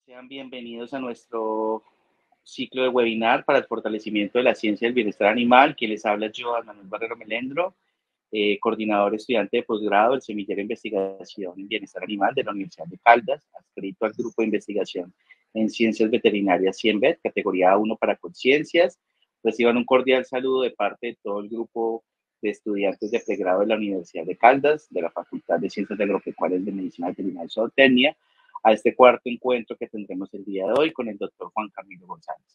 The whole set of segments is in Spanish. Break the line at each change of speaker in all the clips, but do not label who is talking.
Sean bienvenidos a nuestro ciclo de webinar para el fortalecimiento de la ciencia del bienestar animal. Quien les habla es Joan Manuel Barrero Melendro, coordinador estudiante de posgrado del Semillero de Investigación en Bienestar Animal de la Universidad de Caldas, adscrito al Grupo de Investigación en Ciencias Veterinarias CIENVET, categoría 1 para conciencias. Reciban un cordial saludo de parte de todo el grupo de estudiantes de pregrado de la Universidad de Caldas, de la Facultad de Ciencias Agropecuarias de Medicina Veterinaria y Zootecnia, a este cuarto encuentro que tendremos el día de hoy con el doctor Juan Camilo González.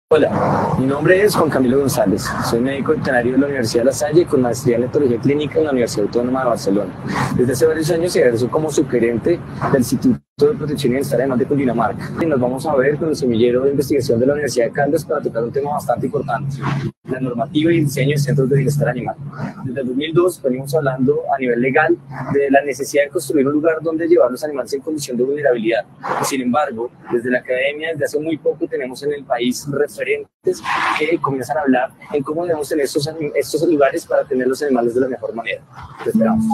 Hola, mi nombre es Juan Camilo González, soy médico veterinario de la Universidad de La Salle con maestría en etología clínica en la Universidad Autónoma de Barcelona. Desde hace varios años ejerzo como subgerente del Instituto de Protección y Bienestar Animal de Cundinamarca. Y nos vamos a ver con el semillero de investigación de la Universidad de Caldas para tocar un tema bastante importante: la normativa y el diseño de centros de bienestar animal. Desde el 2002 venimos hablando a nivel legal de la necesidad de construir un lugar donde llevar los animales en condición de vulnerabilidad. Sin embargo, desde la academia, desde hace muy poco, tenemos en el país referentes que comienzan a hablar en cómo debemos tener estos lugares para tener los animales de la mejor manera. Te esperamos.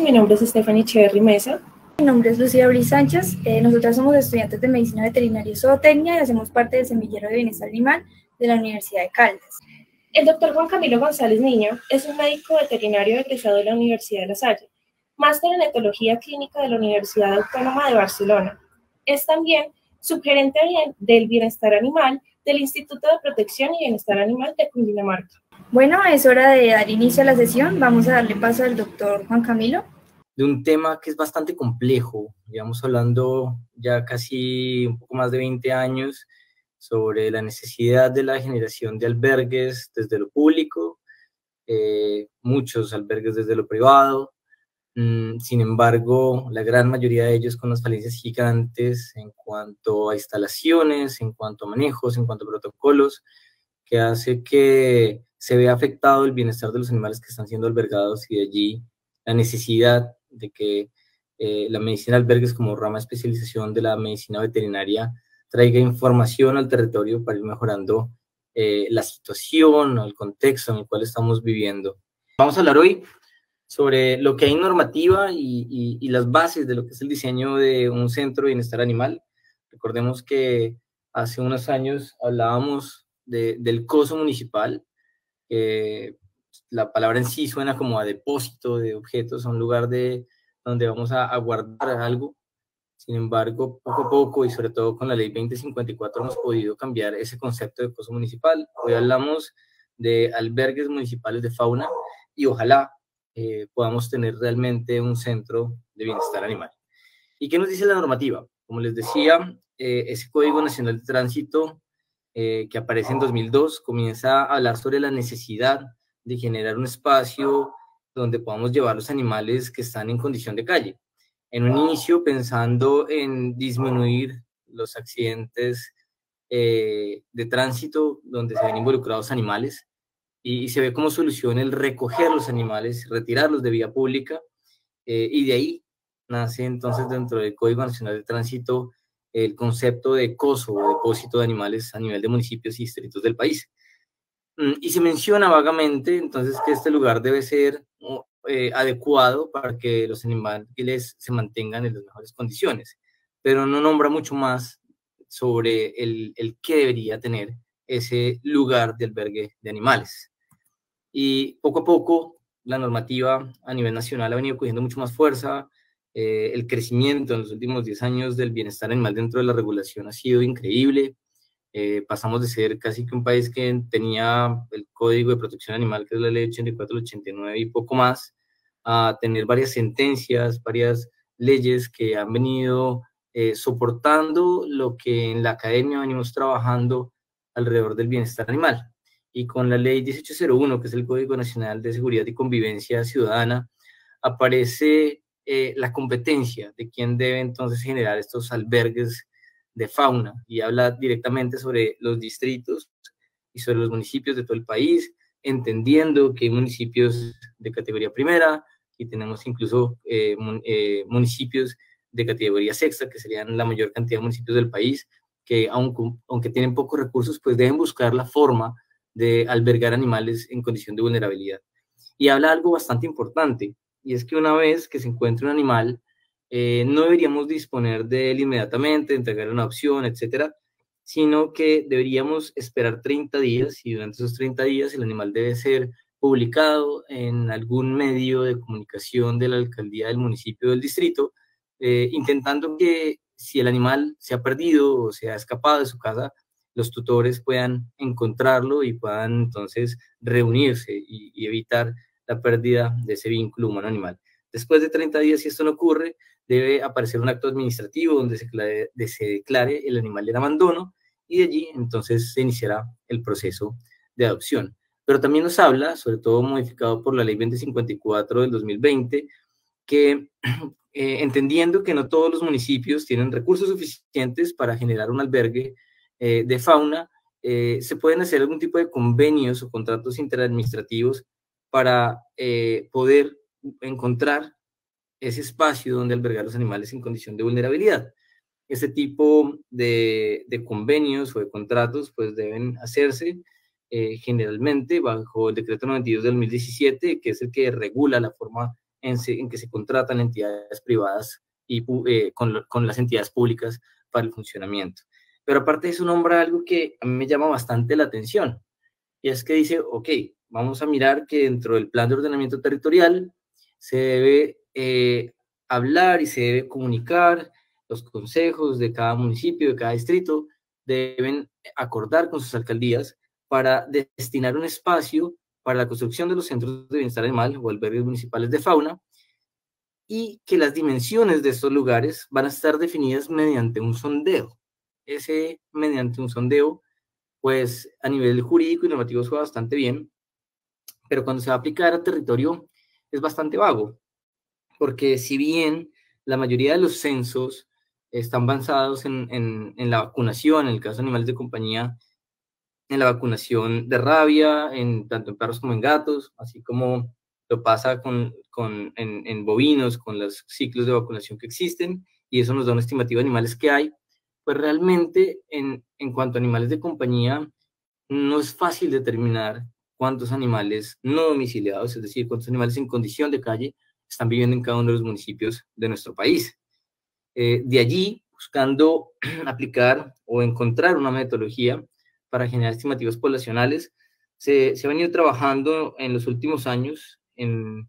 Mi nombre es Stephanie Cherry Mesa.
Mi nombre es Lucía Briz Sánchez. Nosotras somos estudiantes de Medicina Veterinaria y Zootecnia y hacemos parte del Semillero de Bienestar Animal de la Universidad de Caldas.
El doctor Juan Camilo González Niño es un médico veterinario egresado de la Universidad de La Salle, máster en etología clínica de la Universidad Autónoma de Barcelona. Es también subgerente del bienestar animal del Instituto de Protección y Bienestar Animal de Cundinamarca.
Bueno, es hora de dar inicio a la sesión. Vamos a darle paso al doctor Juan Camilo.
De un tema que es bastante complejo, llevamos hablando ya casi un poco más de 20 años sobre la necesidad de la generación de albergues desde lo público, muchos albergues desde lo privado. Sin embargo, la gran mayoría de ellos con las falencias gigantes en cuanto a instalaciones, en cuanto a manejos, en cuanto a protocolos, que hace que se vea afectado el bienestar de los animales que están siendo albergados, y de allí la necesidad de que la medicina de albergues como rama de especialización de la medicina veterinaria traiga información al territorio para ir mejorando la situación o el contexto en el cual estamos viviendo. Vamos a hablar hoy sobre lo que hay en normativa y las bases de lo que es el diseño de un centro de bienestar animal. Recordemos que hace unos años hablábamos del coso municipal. La palabra en sí suena como a depósito de objetos, a un lugar donde vamos a guardar algo. Sin embargo, poco a poco, y sobre todo con la ley 2054, hemos podido cambiar ese concepto de coso municipal. Hoy hablamos de albergues municipales de fauna y ojalá podamos tener realmente un centro de bienestar animal. ¿Y qué nos dice la normativa? Como les decía, ese Código Nacional de Tránsito que aparece en 2002 comienza a hablar sobre la necesidad de generar un espacio donde podamos llevar los animales que están en condición de calle. En un inicio pensando en disminuir los accidentes de tránsito donde se ven involucrados animales, y se ve como solución el recoger los animales, retirarlos de vía pública, y de ahí nace entonces dentro del Código Nacional de Tránsito el concepto de coso o depósito de animales a nivel de municipios y distritos del país. Y se menciona vagamente entonces que este lugar debe ser adecuado para que los animales se mantengan en las mejores condiciones, pero no nombra mucho más sobre el qué debería tener ese lugar de albergue de animales. Y poco a poco la normativa a nivel nacional ha venido cogiendo mucho más fuerza. El crecimiento en los últimos 10 años del bienestar animal dentro de la regulación ha sido increíble. Pasamos de ser casi que un país que tenía el Código de Protección Animal, que es la ley 84 del 89 y poco más, a tener varias sentencias, varias leyes que han venido soportando lo que en la academia venimos trabajando alrededor del bienestar animal. Y con la ley 1801, que es el Código Nacional de Seguridad y Convivencia Ciudadana, aparece la competencia de quién debe entonces generar estos albergues de fauna, y habla directamente sobre los distritos y sobre los municipios de todo el país, entendiendo que hay municipios de categoría primera y tenemos incluso municipios de categoría sexta, que serían la mayor cantidad de municipios del país, que aunque tienen pocos recursos, pues deben buscar la forma de albergar animales en condición de vulnerabilidad. Y habla algo bastante importante, y es que una vez que se encuentre un animal no deberíamos disponer de él inmediatamente, entregar una opción, etcétera, sino que deberíamos esperar 30 días y durante esos 30 días el animal debe ser publicado en algún medio de comunicación de la alcaldía del municipio del distrito, intentando que si el animal se ha perdido o se ha escapado de su casa, los tutores puedan encontrarlo y puedan entonces reunirse y evitar la pérdida de ese vínculo humano-animal. Después de 30 días, si esto no ocurre, debe aparecer un acto administrativo donde se declare el animal en abandono y de allí entonces se iniciará el proceso de adopción. Pero también nos habla, sobre todo modificado por la Ley 2054 del 2020, que entendiendo que no todos los municipios tienen recursos suficientes para generar un albergue de fauna, se pueden hacer algún tipo de convenios o contratos interadministrativos para poder encontrar ese espacio donde albergar los animales en condición de vulnerabilidad. Este tipo de convenios o de contratos pues deben hacerse generalmente bajo el decreto 92 del 2017, que es el que regula la forma en que se contratan entidades privadas y con las entidades públicas para el funcionamiento. Pero aparte de eso nombra algo que a mí me llama bastante la atención, y es que dice, ok, vamos a mirar que dentro del plan de ordenamiento territorial se debe hablar y se debe comunicar, los consejos de cada municipio, de cada distrito, deben acordar con sus alcaldías para destinar un espacio para la construcción de los centros de bienestar animal o albergues municipales de fauna, y que las dimensiones de estos lugares van a estar definidas mediante un sondeo. Mediante un sondeo, pues a nivel jurídico y normativo es bastante bien, pero cuando se va a aplicar a territorio es bastante vago, porque si bien la mayoría de los censos están basados en la vacunación, en el caso de animales de compañía, en la vacunación de rabia, tanto en perros como en gatos, así como lo pasa en bovinos, con los ciclos de vacunación que existen, y eso nos da una estimativa de animales que hay, pues realmente en cuanto a animales de compañía, no es fácil determinar cuántos animales no domiciliados, es decir, cuántos animales en condición de calle están viviendo en cada uno de los municipios de nuestro país. De allí, buscando aplicar o encontrar una metodología para generar estimativas poblacionales, se ha venido trabajando en los últimos años en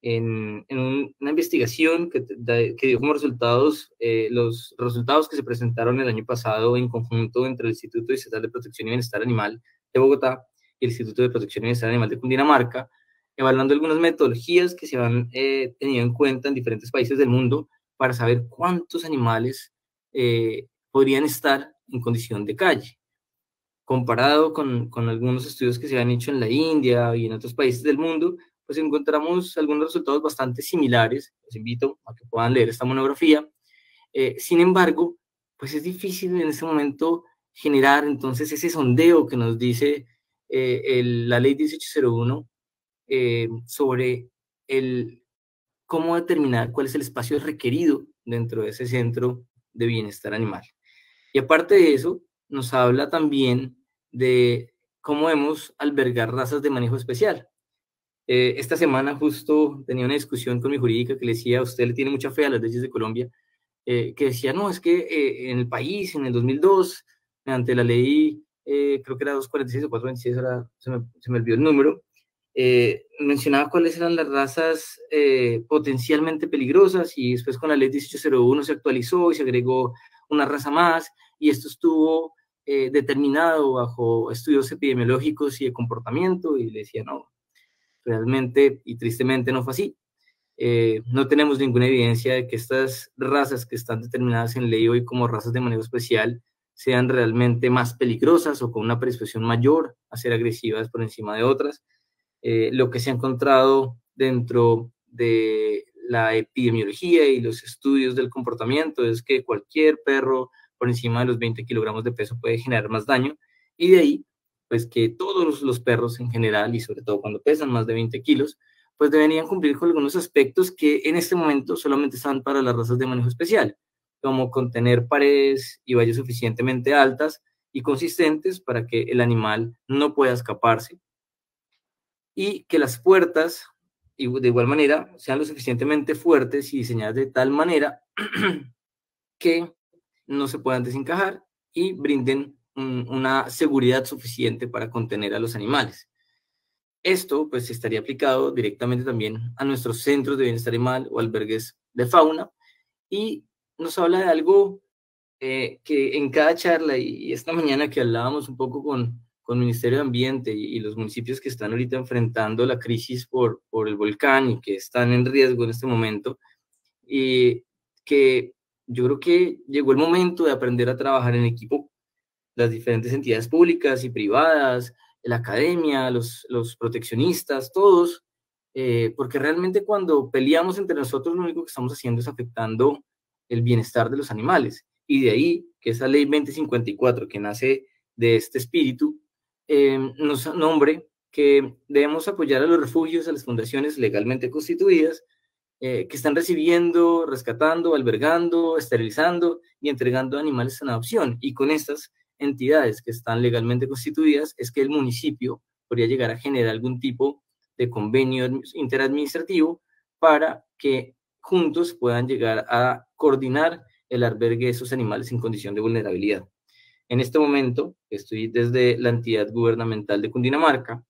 una investigación que dio como resultados los resultados que se presentaron el año pasado en conjunto entre el Instituto Estatal de Protección y Bienestar Animal de Bogotá y el Instituto de Protección y Bienestar Animal de Cundinamarca, evaluando algunas metodologías que se han tenido en cuenta en diferentes países del mundo para saber cuántos animales podrían estar en condición de calle. Comparado con algunos estudios que se han hecho en la India y en otros países del mundo, pues encontramos algunos resultados bastante similares. Les invito a que puedan leer esta monografía. Sin embargo, pues es difícil en este momento generar entonces ese sondeo que nos dice la ley 1801 sobre cómo determinar cuál es el espacio requerido dentro de ese centro de bienestar animal. Y aparte de eso, nos habla también de cómo debemos albergar razas de manejo especial. Esta semana justo tenía una discusión con mi jurídica que le decía, usted le tiene mucha fe a las leyes de Colombia, que decía, no, es que en el país, en el 2002, mediante la ley, creo que era 246 o 426, ahora se me olvidó el número, mencionaba cuáles eran las razas potencialmente peligrosas, y después con la ley 1801 se actualizó y se agregó una raza más, y esto estuvo determinado bajo estudios epidemiológicos y de comportamiento, y le decía, no, realmente y tristemente no fue así. No tenemos ninguna evidencia de que estas razas que están determinadas en ley hoy como razas de manejo especial sean realmente más peligrosas o con una predisposición mayor a ser agresivas por encima de otras. Lo que se ha encontrado dentro de la epidemiología y los estudios del comportamiento es que cualquier perro por encima de los 20 kilogramos de peso puede generar más daño, y de ahí pues que todos los perros en general, y sobre todo cuando pesan más de 20 kilos, pues deberían cumplir con algunos aspectos que en este momento solamente están para las razas de manejo especial, como contener paredes y vallas suficientemente altas y consistentes para que el animal no pueda escaparse, y que las puertas y de igual manera sean lo suficientemente fuertes y diseñadas de tal manera que no se puedan desencajar y brinden una seguridad suficiente para contener a los animales. Esto pues estaría aplicado directamente también a nuestros centros de bienestar animal o albergues de fauna, y nos habla de algo que en cada charla, y esta mañana que hablábamos un poco con el Ministerio de Ambiente y los municipios que están ahorita enfrentando la crisis por el volcán y que están en riesgo en este momento, y que yo creo que llegó el momento de aprender a trabajar en equipo, las diferentes entidades públicas y privadas, la academia, los proteccionistas, todos, porque realmente cuando peleamos entre nosotros lo único que estamos haciendo es afectando el bienestar de los animales. Y de ahí que esa ley 2054, que nace de este espíritu, nos nombre que debemos apoyar a los refugios, a las fundaciones legalmente constituidas, que están recibiendo, rescatando, albergando, esterilizando y entregando animales en adopción. Y con estas entidades que están legalmente constituidas es que el municipio podría llegar a generar algún tipo de convenio interadministrativo para que juntos puedan llegar a coordinar el albergue de esos animales en condición de vulnerabilidad. En este momento, estoy desde la entidad gubernamental de Cundinamarca,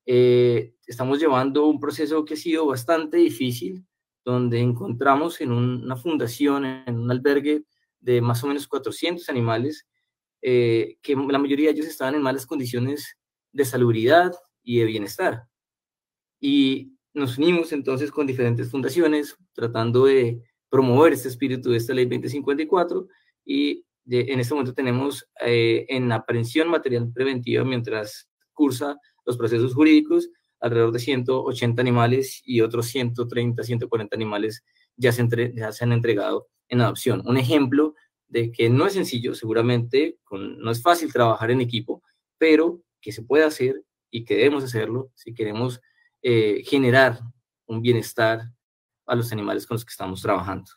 estamos llevando un proceso que ha sido bastante difícil, donde encontramos en una fundación, en un albergue de más o menos 400 animales, que la mayoría de ellos estaban en malas condiciones de salubridad y de bienestar. Y nos unimos entonces con diferentes fundaciones tratando de promover este espíritu de esta ley 2054, y en este momento tenemos en aprehensión material preventiva, mientras cursa los procesos jurídicos, alrededor de 180 animales, y otros 130, 140 animales ya se han entregado en adopción. Un ejemplo de que no es sencillo, seguramente no es fácil trabajar en equipo, pero que se puede hacer y que debemos hacerlo si queremos generar un bienestar a los animales con los que estamos trabajando.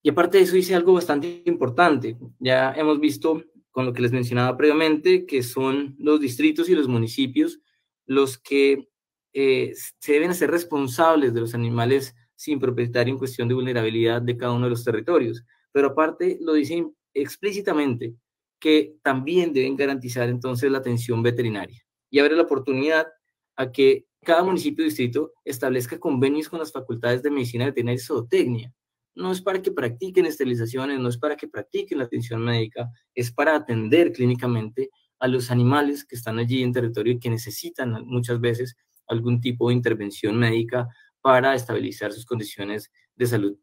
Y aparte de eso hice algo bastante importante. Ya hemos visto con lo que les mencionaba previamente, que son los distritos y los municipios los que se deben hacer responsables de los animales sin propietario en cuestión de vulnerabilidad de cada uno de los territorios. Pero aparte lo dicen explícitamente que también deben garantizar entonces la atención veterinaria y abre la oportunidad a que cada municipio o distrito establezca convenios con las facultades de medicina veterinaria y zootecnia. No es para que practiquen esterilizaciones, no es para que practiquen la atención médica, es para atender clínicamente a los animales que están allí en territorio y que necesitan muchas veces algún tipo de intervención médica para estabilizar sus condiciones de salud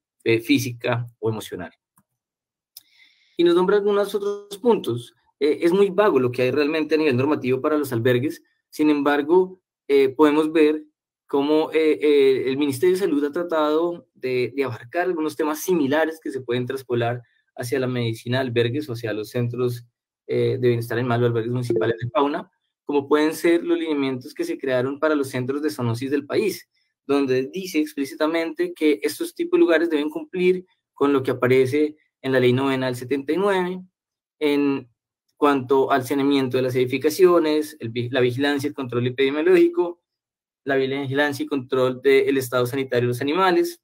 física o emocional. Y nos nombra algunos otros puntos. Es muy vago lo que hay realmente a nivel normativo para los albergues, sin embargo, podemos ver cómo el Ministerio de Salud ha tratado de abarcar algunos temas similares que se pueden traspolar hacia la medicina de albergues o hacia los centros de bienestar animal o albergues municipales de fauna, como pueden ser los lineamientos que se crearon para los centros de zoonosis del país, donde dice explícitamente que estos tipos de lugares deben cumplir con lo que aparece en la Ley 9 del 79, en cuanto al saneamiento de las edificaciones, la vigilancia y el control epidemiológico, la vigilancia y control del estado sanitario de los animales,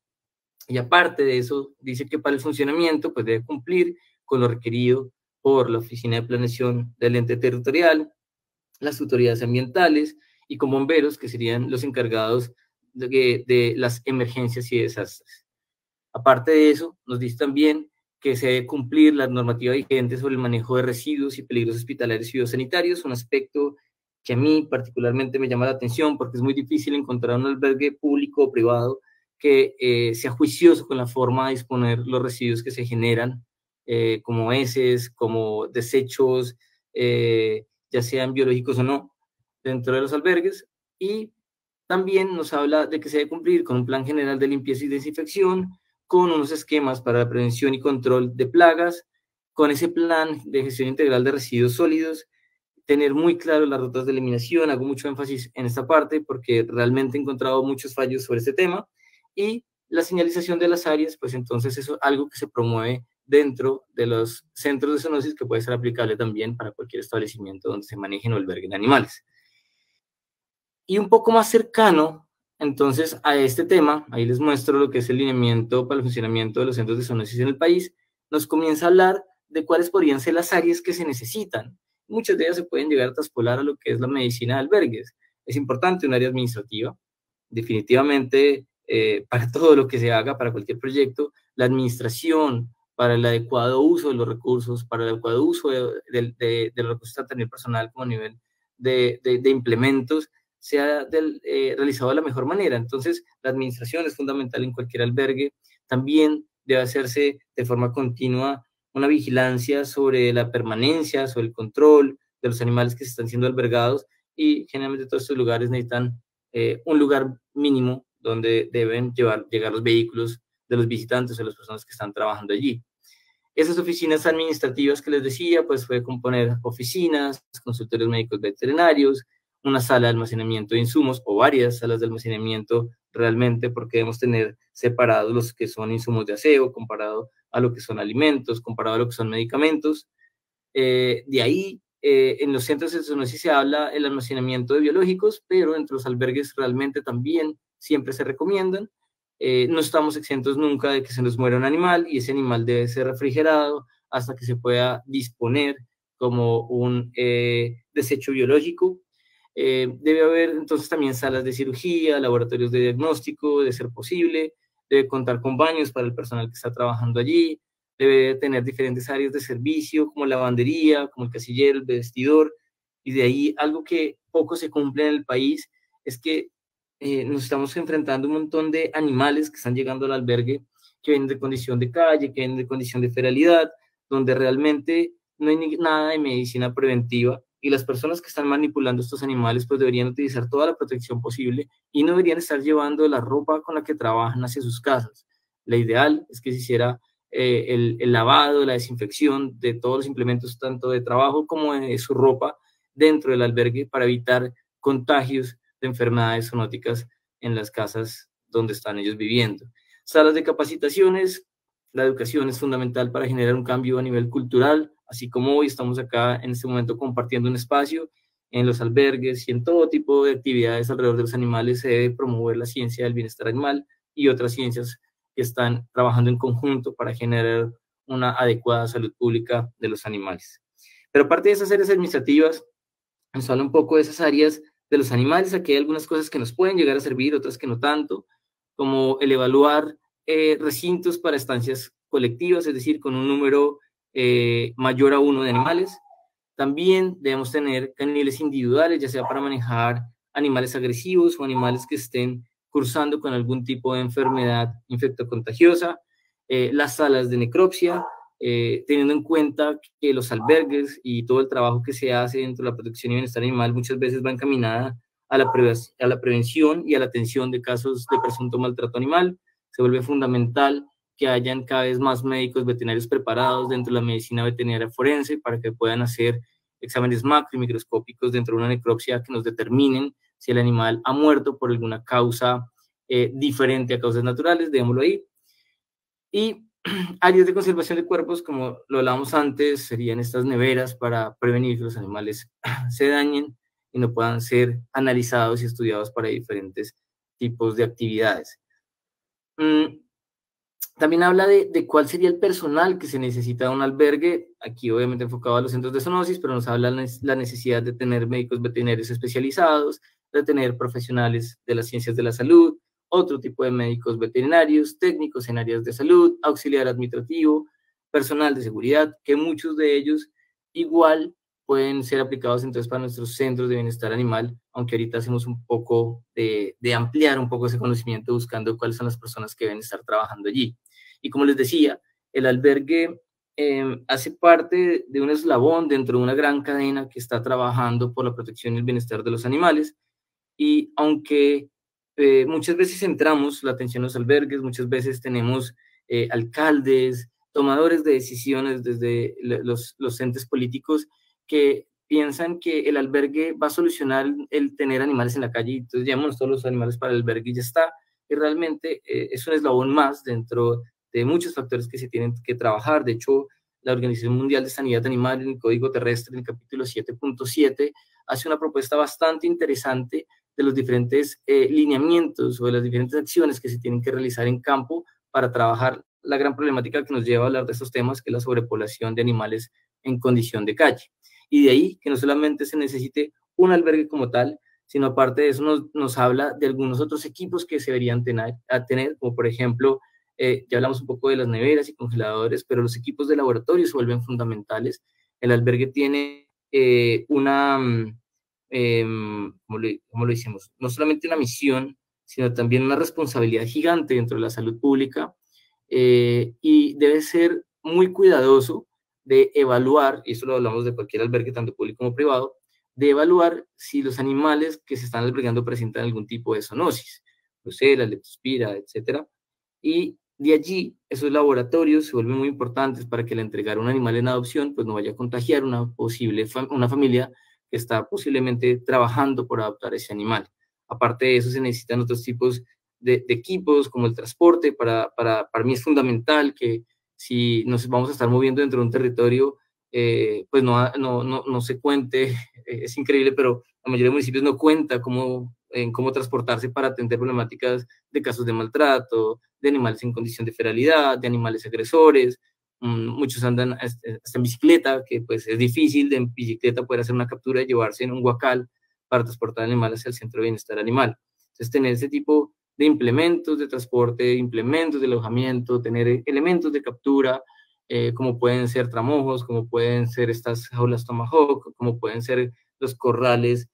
y aparte de eso, dice que para el funcionamiento pues debe cumplir con lo requerido por la Oficina de Planeación del ente territorial, las autoridades ambientales y con bomberos, que serían los encargados de las emergencias y desastres. Aparte de eso, nos dice también que se debe cumplir la normativa vigente sobre el manejo de residuos y peligros hospitalarios y biosanitarios, un aspecto que a mí particularmente me llama la atención porque es muy difícil encontrar un albergue público o privado que sea juicioso con la forma de disponer los residuos que se generan, como heces, como desechos, ya sean biológicos o no, dentro de los albergues. Y también nos habla de que se debe cumplir con un plan general de limpieza y desinfección, con unos esquemas para la prevención y control de plagas, con ese plan de gestión integral de residuos sólidos, tener muy claro las rutas de eliminación. Hago mucho énfasis en esta parte porque realmente he encontrado muchos fallos sobre este tema, y la señalización de las áreas, pues entonces eso es algo que se promueve dentro de los centros de zoonosis, que puede ser aplicable también para cualquier establecimiento donde se manejen o alberguen animales. Y un poco más cercano Entonces, a este tema, ahí les muestro lo que es el lineamiento para el funcionamiento de los centros de zoonosis en el país, nos comienza a hablar de cuáles podrían ser las áreas que se necesitan. Muchas de ellas se pueden llegar a traspolar a lo que es la medicina de albergues. Es importante un área administrativa, definitivamente, para todo lo que se haga, para cualquier proyecto, la administración, para el adecuado uso de los recursos, para el adecuado uso de los recursos tanto a nivel personal como a nivel de implementos, sea realizado de la mejor manera. Entonces, la administración es fundamental en cualquier albergue. También debe hacerse de forma continua una vigilancia sobre la permanencia, sobre el control de los animales que se están siendo albergados, y generalmente todos estos lugares necesitan un lugar mínimo donde deben llegar los vehículos de los visitantes o de las personas que están trabajando allí. Esas oficinas administrativas que les decía, pues puede componer oficinas, consultorios médicos veterinarios, una sala de almacenamiento de insumos o varias salas de almacenamiento realmente, porque debemos tener separados los que son insumos de aseo, comparado a lo que son alimentos, comparado a lo que son medicamentos. De ahí, en los centros de zoonosis se habla el almacenamiento de biológicos, pero entre los albergues realmente también siempre se recomiendan. No estamos exentos nunca de que se nos muera un animal, y ese animal debe ser refrigerado hasta que se pueda disponer como un desecho biológico. Debe haber entonces también salas de cirugía, laboratorios de diagnóstico, de ser posible, debe contar con baños para el personal que está trabajando allí, debe tener diferentes áreas de servicio como lavandería, como el casillero, el vestidor, y de ahí algo que poco se cumple en el país es que nos estamos enfrentando a un montón de animales que están llegando al albergue, que vienen de condición de calle, que vienen de condición de feralidad, donde realmente no hay nada de medicina preventiva, y las personas que están manipulando estos animales pues deberían utilizar toda la protección posible y no deberían estar llevando la ropa con la que trabajan hacia sus casas. La ideal es que se hiciera el lavado, la desinfección de todos los implementos, tanto de trabajo como de su ropa, dentro del albergue, para evitar contagios de enfermedades zoonóticas en las casas donde están ellos viviendo. Salas de capacitaciones. La educación es fundamental para generar un cambio a nivel cultural, así como hoy estamos acá en este momento compartiendo un espacio en los albergues y en todo tipo de actividades alrededor de los animales. Se debe promover la ciencia del bienestar animal y otras ciencias que están trabajando en conjunto para generar una adecuada salud pública de los animales. Pero aparte de esas áreas administrativas, nos habla un poco de esas áreas de los animales. Aquí hay algunas cosas que nos pueden llegar a servir, otras que no tanto, como el evaluar recintos para estancias colectivas, es decir, con un número mayor a 1 de animales. También debemos tener caniles individuales, ya sea para manejar animales agresivos o animales que estén cursando con algún tipo de enfermedad infectocontagiosa. Las salas de necropsia, teniendo en cuenta que los albergues y todo el trabajo que se hace dentro de la protección y bienestar animal muchas veces va encaminada a la prevención y a la atención de casos de presunto maltrato animal. Se vuelve fundamental que hayan cada vez más médicos veterinarios preparados dentro de la medicina veterinaria forense para que puedan hacer exámenes macro y microscópicos dentro de una necropsia que nos determinen si el animal ha muerto por alguna causa diferente a causas naturales, dejémoslo ahí. Y áreas de conservación de cuerpos, como lo hablábamos antes, serían estas neveras para prevenir que los animales se dañen y no puedan ser analizados y estudiados para diferentes tipos de actividades. También habla de cuál sería el personal que se necesita de un albergue, aquí obviamente enfocado a los centros de zoonosis, pero nos habla la necesidad de tener médicos veterinarios especializados, de tener profesionales de las ciencias de la salud, otro tipo de médicos veterinarios, técnicos en áreas de salud, auxiliar administrativo, personal de seguridad, que muchos de ellos igual pueden ser aplicados entonces para nuestros centros de bienestar animal, aunque ahorita hacemos un poco de ampliar un poco ese conocimiento buscando cuáles son las personas que deben estar trabajando allí. Y como les decía, el albergue hace parte de un eslabón dentro de una gran cadena que está trabajando por la protección y el bienestar de los animales, y aunque muchas veces centramos la atención en los albergues, muchas veces tenemos alcaldes, tomadores de decisiones desde los entes políticos que piensan que el albergue va a solucionar el tener animales en la calle, y entonces llevamos todos los animales para el albergue y ya está, y realmente es un eslabón más dentro de muchos factores que se tienen que trabajar. De hecho, la Organización Mundial de Sanidad Animal en el Código Terrestre, en el capítulo 7.7, hace una propuesta bastante interesante de los diferentes lineamientos o de las diferentes acciones que se tienen que realizar en campo para trabajar la gran problemática que nos lleva a hablar de estos temas, que es la sobrepoblación de animales en condición de calle. Y de ahí que no solamente se necesite un albergue como tal, sino aparte de eso nos habla de algunos otros equipos que se deberían tener, como por ejemplo, ya hablamos un poco de las neveras y congeladores, pero los equipos de laboratorio se vuelven fundamentales. El albergue tiene ¿cómo lo hicimos? No solamente una misión, sino también una responsabilidad gigante dentro de la salud pública, y debe ser muy cuidadoso de evaluar, y eso lo hablamos de cualquier albergue, tanto público como privado, de evaluar si los animales que se están albergando presentan algún tipo de zoonosis, brucela, leptospira, etcétera, y de allí esos laboratorios se vuelven muy importantes para que al entregar un animal en adopción pues no vaya a contagiar una familia que está posiblemente trabajando por adoptar ese animal. Aparte de eso se necesitan otros tipos de equipos como el transporte. Para mí es fundamental que si nos vamos a estar moviendo dentro de un territorio, pues no se cuente, es increíble, pero la mayoría de municipios no cuenta en cómo transportarse para atender problemáticas de casos de maltrato, de animales en condición de feralidad, de animales agresores. Muchos andan hasta en bicicleta, que pues es difícil de en bicicleta poder hacer una captura y llevarse en un guacal para transportar animales hacia el centro de bienestar animal. Entonces, tener ese tipo de implementos de transporte, implementos de alojamiento, tener elementos de captura, como pueden ser tramojos, como pueden ser estas jaulas Tomahawk, como pueden ser los corrales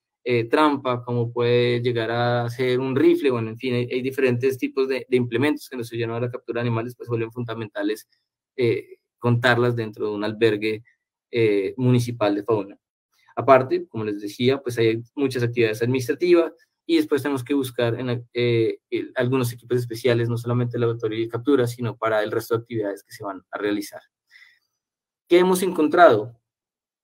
trampa, como puede llegar a ser un rifle. Bueno, en fin, hay diferentes tipos de implementos que nos ayudan a la captura de animales, pues vuelven fundamentales contarlas dentro de un albergue municipal de fauna. Aparte, como les decía, pues hay muchas actividades administrativas, y después tenemos que buscar algunos equipos especiales, no solamente el laboratorio de captura, sino para el resto de actividades que se van a realizar. ¿Qué hemos encontrado?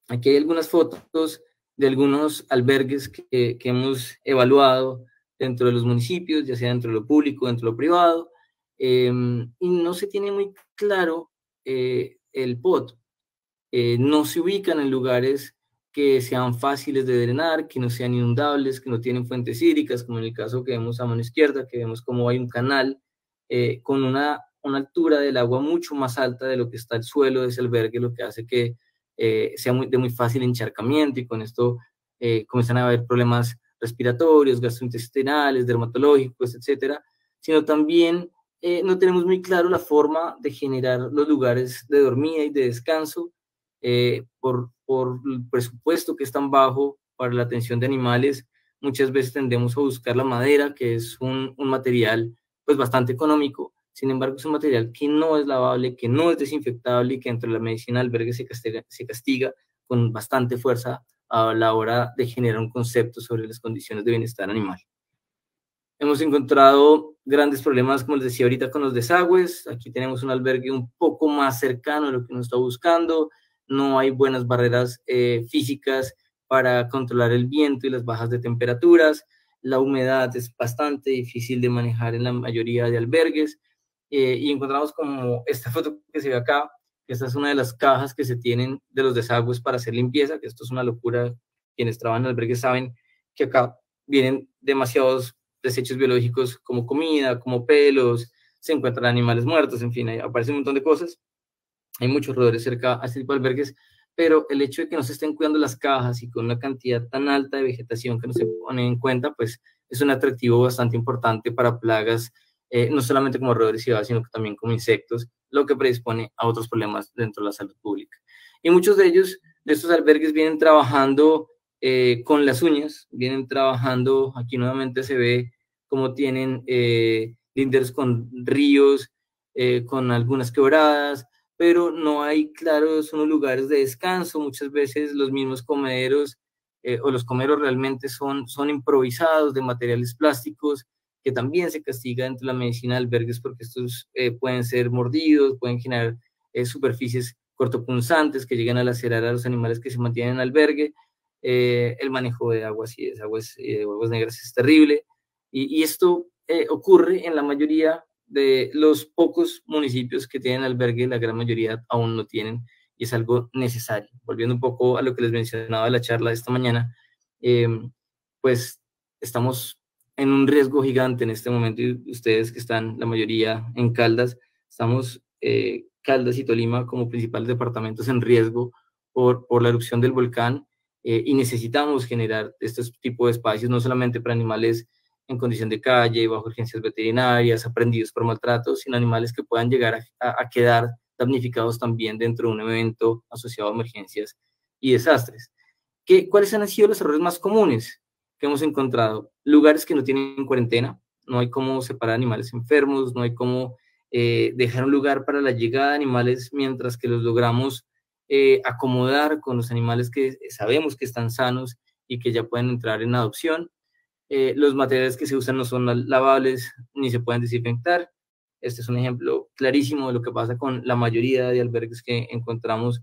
Aquí hay algunas fotos de algunos albergues que hemos evaluado dentro de los municipios, ya sea dentro de lo público, dentro de lo privado, y no se tiene muy claro el POT. No se ubican en lugares que sean fáciles de drenar, que no sean inundables, que no tienen fuentes hídricas, como en el caso que vemos a mano izquierda, que vemos como hay un canal con una altura del agua mucho más alta de lo que está el suelo de ese albergue, lo que hace que sea de muy fácil encharcamiento, y con esto comienzan a haber problemas respiratorios, gastrointestinales, dermatológicos, etcétera, sino también no tenemos muy claro la forma de generar los lugares de dormida y de descanso, por el presupuesto que es tan bajo para la atención de animales. Muchas veces tendemos a buscar la madera, que es un material pues bastante económico. Sin embargo, es un material que no es lavable, que no es desinfectable, y que dentro de la medicina del albergue se castiga con bastante fuerza a la hora de generar un concepto sobre las condiciones de bienestar animal. Hemos encontrado grandes problemas, como les decía ahorita, con los desagües. Aquí tenemos un albergue un poco más cercano a lo que uno está buscando. No hay buenas barreras físicas para controlar el viento y las bajas de temperaturas. La humedad es bastante difícil de manejar en la mayoría de albergues. Y encontramos como esta foto que se ve acá, que esta es una de las cajas que se tienen de los desagües para hacer limpieza, que esto es una locura. Quienes trabajan en albergues saben que acá vienen demasiados desechos biológicos, como comida, como pelos, se encuentran animales muertos, en fin, aparece un montón de cosas. Hay muchos roedores cerca a este tipo de albergues, pero el hecho de que no se estén cuidando las cajas y con una cantidad tan alta de vegetación que no se pone en cuenta, pues es un atractivo bastante importante para plagas, no solamente como roedores y aves, sino que también como insectos, lo que predispone a otros problemas dentro de la salud pública. Y muchos de ellos, de estos albergues, vienen trabajando con las uñas, vienen trabajando, aquí nuevamente se ve cómo tienen linderos con ríos, con algunas quebradas, pero no hay claros unos lugares de descanso. Muchas veces los mismos comederos o los comeros realmente son improvisados de materiales plásticos, que también se castiga dentro de la medicina de albergues, porque estos pueden ser mordidos, pueden generar superficies cortopunzantes que llegan a lacerar a los animales que se mantienen en albergue. El manejo de aguas y desagües de aguas negras es terrible, y esto ocurre en la mayoría de los pocos municipios que tienen albergue. La gran mayoría aún no tienen, y es algo necesario. Volviendo un poco a lo que les mencionaba en la charla de esta mañana, pues estamos en un riesgo gigante en este momento, y ustedes que están, la mayoría, en Caldas, estamos, Caldas y Tolima como principales departamentos en riesgo por la erupción del volcán, y necesitamos generar estos tipos de espacios, no solamente para animales en condición de calle, bajo urgencias veterinarias, aprendidos por maltratos, sino animales que puedan llegar a quedar damnificados también dentro de un evento asociado a emergencias y desastres. ¿Cuáles han sido los errores más comunes que hemos encontrado? Lugares que no tienen cuarentena, no hay cómo separar animales enfermos, no hay cómo dejar un lugar para la llegada de animales mientras que los logramos acomodar con los animales que sabemos que están sanos y que ya pueden entrar en adopción. Los materiales que se usan no son lavables ni se pueden desinfectar. Este es un ejemplo clarísimo de lo que pasa con la mayoría de albergues que encontramos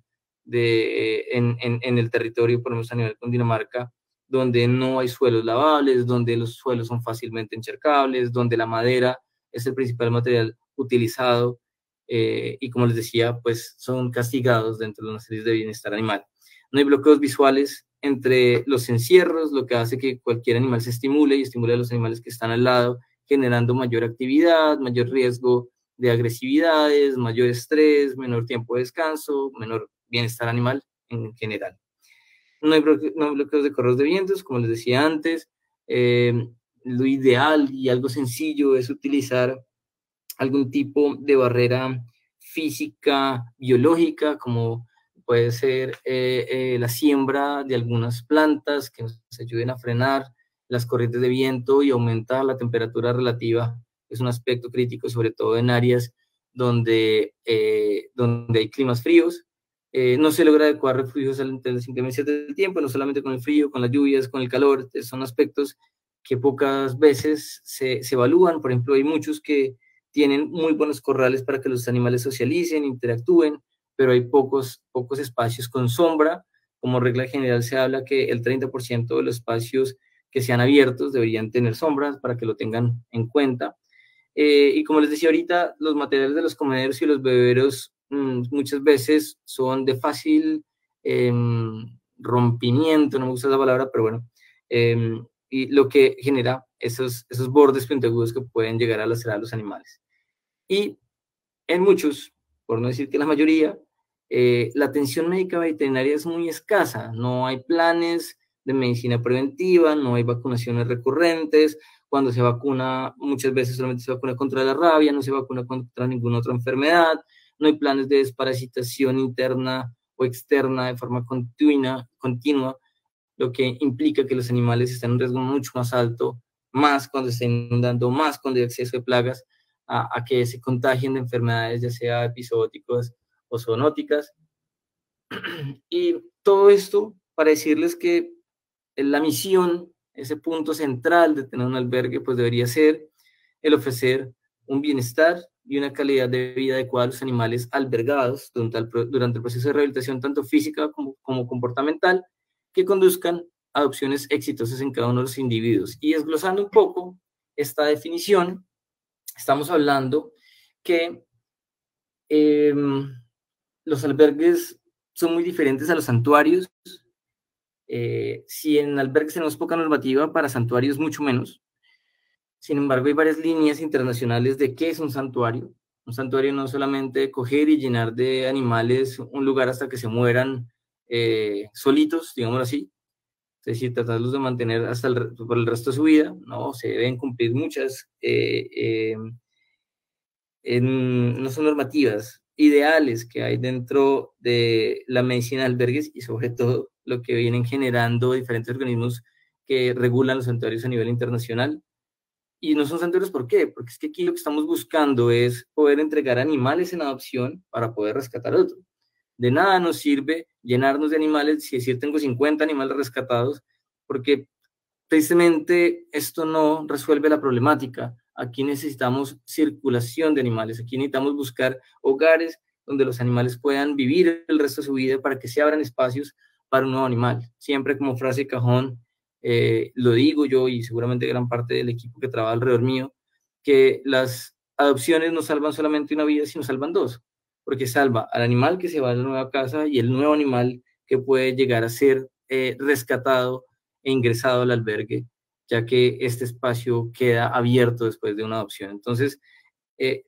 en el territorio, por ejemplo, a nivel Cundinamarca, donde no hay suelos lavables, donde los suelos son fácilmente encharcables, donde la madera es el principal material utilizado, y como les decía, pues son castigados dentro de una serie de bienestar animal. No hay bloqueos visuales entre los encierros, lo que hace que cualquier animal se estimule y estimule a los animales que están al lado, generando mayor actividad, mayor riesgo de agresividades, mayor estrés, menor tiempo de descanso, menor bienestar animal en general. No hay bloqueos de correos de vientos, como les decía antes. Lo ideal y algo sencillo es utilizar algún tipo de barrera física, biológica, como puede ser la siembra de algunas plantas que nos ayuden a frenar las corrientes de viento y aumentar la temperatura relativa. Es un aspecto crítico, sobre todo en áreas donde hay climas fríos. No se logra adecuar refugios ante las inclemencias del tiempo, no solamente con el frío, con las lluvias, con el calor. Son aspectos que pocas veces se evalúan. Por ejemplo, hay muchos que tienen muy buenos corrales para que los animales socialicen, interactúen, pero hay pocos espacios con sombra. Como regla general se habla que el 30% de los espacios que sean abiertos deberían tener sombras, para que lo tengan en cuenta. Y como les decía ahorita, los materiales de los comederos y los beberos muchas veces son de fácil rompimiento, no me gusta esa palabra, pero bueno, y lo que genera esos bordes puntiagudos que pueden llegar a lacerar a los animales. Y en muchos, por no decir que la mayoría, la atención médica veterinaria es muy escasa, no hay planes de medicina preventiva, no hay vacunaciones recurrentes. Cuando se vacuna, muchas veces solamente se vacuna contra la rabia, no se vacuna contra ninguna otra enfermedad, no hay planes de desparasitación interna o externa de forma continua, lo que implica que los animales están en un riesgo mucho más alto, más cuando estén inundando, más cuando hay exceso de plagas, a que se contagien de enfermedades, ya sea episódicas o zoonóticas. Y todo esto para decirles que la misión, ese punto central de tener un albergue, pues debería ser el ofrecer un bienestar y una calidad de vida adecuada a los animales albergados durante el proceso de rehabilitación, tanto física como comportamental, que conduzcan a adopciones exitosas en cada uno de los individuos. Y desglosando un poco esta definición, estamos hablando que los albergues son muy diferentes a los santuarios. Si en albergues tenemos poca normativa, para santuarios mucho menos. Sin embargo, hay varias líneas internacionales de qué es un santuario. Un santuario no es solamente coger y llenar de animales un lugar hasta que se mueran solitos, digámoslo así. Es decir, tratarlos de mantener por el resto de su vida. No, se deben cumplir muchas, no son normativas, ideales que hay dentro de la medicina de albergues, y sobre todo lo que vienen generando diferentes organismos que regulan los santuarios a nivel internacional. Y no son santuarios, ¿por qué? Porque es que aquí lo que estamos buscando es poder entregar animales en adopción para poder rescatar otros. De nada nos sirve llenarnos de animales, si decir tengo 50 animales rescatados, porque precisamente esto no resuelve la problemática. Aquí necesitamos circulación de animales, aquí necesitamos buscar hogares donde los animales puedan vivir el resto de su vida, para que se abran espacios para un nuevo animal. Siempre como frase de cajón, lo digo yo y seguramente gran parte del equipo que trabaja alrededor mío, que las adopciones no salvan solamente una vida, sino salvan dos, porque salva al animal que se va a la nueva casa y el nuevo animal que puede llegar a ser rescatado e ingresado al albergue ya que este espacio queda abierto después de una adopción. Entonces,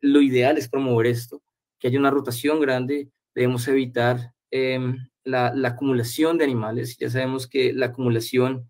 lo ideal es promover esto, que haya una rotación grande. Debemos evitar la acumulación de animales. Ya sabemos que la acumulación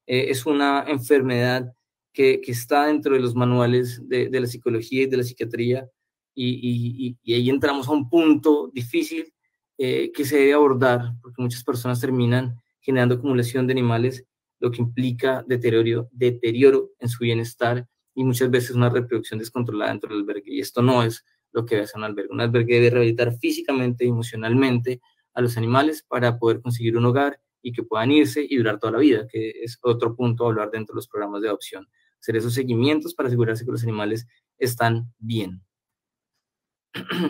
es una enfermedad que está dentro de los manuales de la psicología y de la psiquiatría, y ahí entramos a un punto difícil que se debe abordar, porque muchas personas terminan generando acumulación de animales, lo que implica deterioro en su bienestar y muchas veces una reproducción descontrolada dentro del albergue. Y esto no es lo que hace un albergue. Un albergue debe rehabilitar físicamente y emocionalmente a los animales para poder conseguir un hogar y que puedan irse y durar toda la vida, que es otro punto a hablar dentro de los programas de adopción. Hacer esos seguimientos para asegurarse que los animales están bien.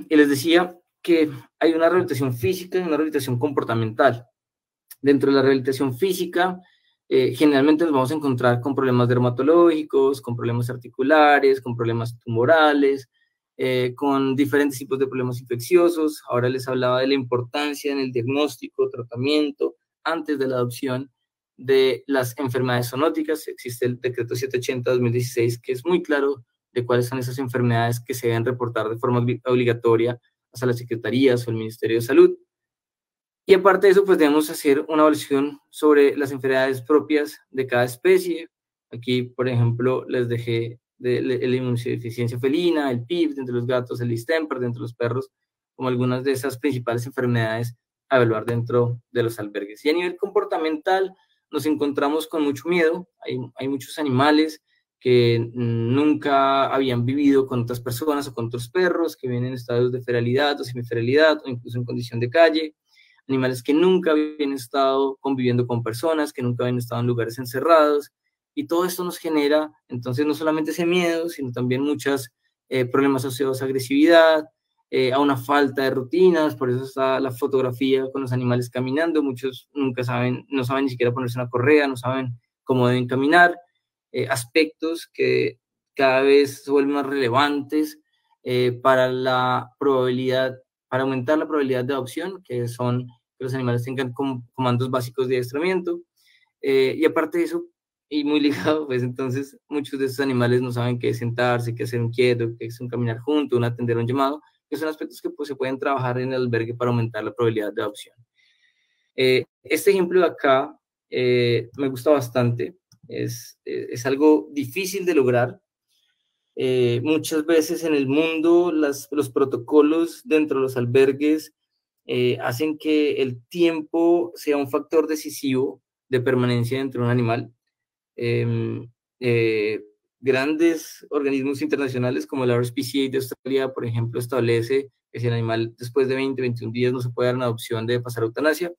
Y les decía que hay una rehabilitación física y una rehabilitación comportamental. Dentro de la rehabilitación física, generalmente nos vamos a encontrar con problemas dermatológicos, con problemas articulares, con problemas tumorales, con diferentes tipos de problemas infecciosos. Ahora les hablaba de la importancia en el diagnóstico, tratamiento, antes de la adopción de las enfermedades zoonóticas. Existe el decreto 780-2016, que es muy claro de cuáles son esas enfermedades que se deben reportar de forma obligatoria hacia las secretarías o el Ministerio de Salud. Y aparte de eso, pues debemos hacer una evaluación sobre las enfermedades propias de cada especie. Aquí, por ejemplo, les dejé la inmunodeficiencia felina, el PIB dentro de los gatos, el distemper dentro de los perros, como algunas de esas principales enfermedades a evaluar dentro de los albergues. Y a nivel comportamental, nos encontramos con mucho miedo. Hay muchos animales que nunca habían vivido con otras personas o con otros perros, que vienen en estados de feralidad o semiferalidad o incluso en condición de calle. Animales que nunca habían estado conviviendo con personas, que nunca habían estado en lugares encerrados, y todo esto nos genera, entonces, no solamente ese miedo, sino también muchos problemas asociados a agresividad, a una falta de rutinas. Por eso está la fotografía con los animales caminando. Muchos no saben ni siquiera ponerse una correa, no saben cómo deben caminar, aspectos que cada vez se vuelven más relevantes para aumentar la probabilidad de adopción, que son que los animales tengan comandos básicos de adiestramiento. Y aparte de eso, y muy ligado, pues entonces muchos de estos animales no saben qué es sentarse, qué hacer un quieto, qué es un caminar junto, un atender un llamado, que son aspectos que pues, se pueden trabajar en el albergue para aumentar la probabilidad de adopción. Este ejemplo de acá me gusta bastante. Es algo difícil de lograr. Muchas veces en el mundo los protocolos dentro de los albergues hacen que el tiempo sea un factor decisivo de permanencia dentro de un animal. Grandes organismos internacionales como la RSPCA de Australia, por ejemplo, establece que si el animal después de 20-21 días no se puede dar una adopción, debe pasar a eutanasia.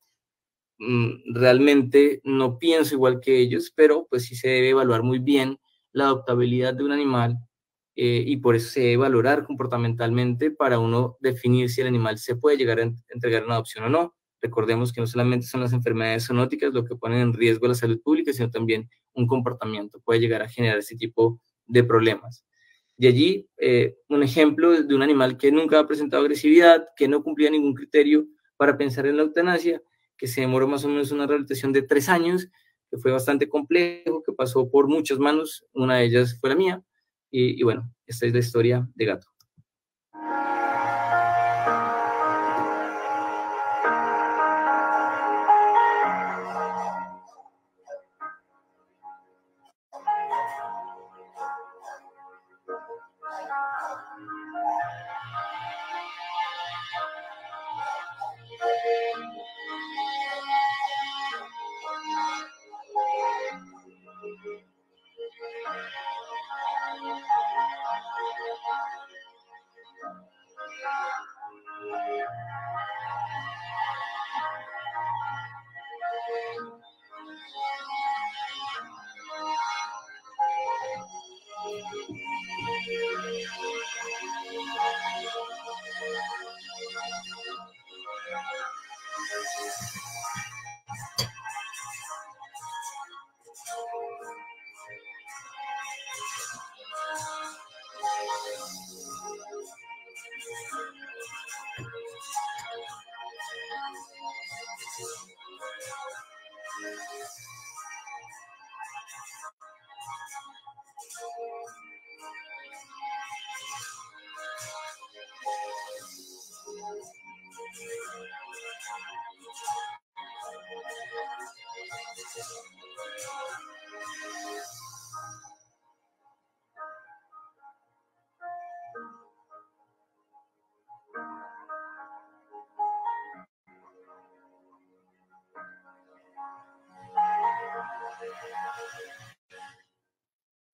Realmente no pienso igual que ellos, pero pues sí se debe evaluar muy bien la adoptabilidad de un animal y por eso se debe valorar comportamentalmente para uno definir si el animal se puede llegar a entregar una adopción o no. Recordemos que no solamente son las enfermedades zoonóticas lo que ponen en riesgo la salud pública, sino también un comportamiento puede llegar a generar ese tipo de problemas. De allí, un ejemplo de un animal que nunca ha presentado agresividad, que no cumplía ningún criterio para pensar en la eutanasia, que se demoró más o menos una rehabilitación de 3 años, que fue bastante complejo, que pasó por muchas manos, una de ellas fue la mía, y bueno, esta es la historia de Gato.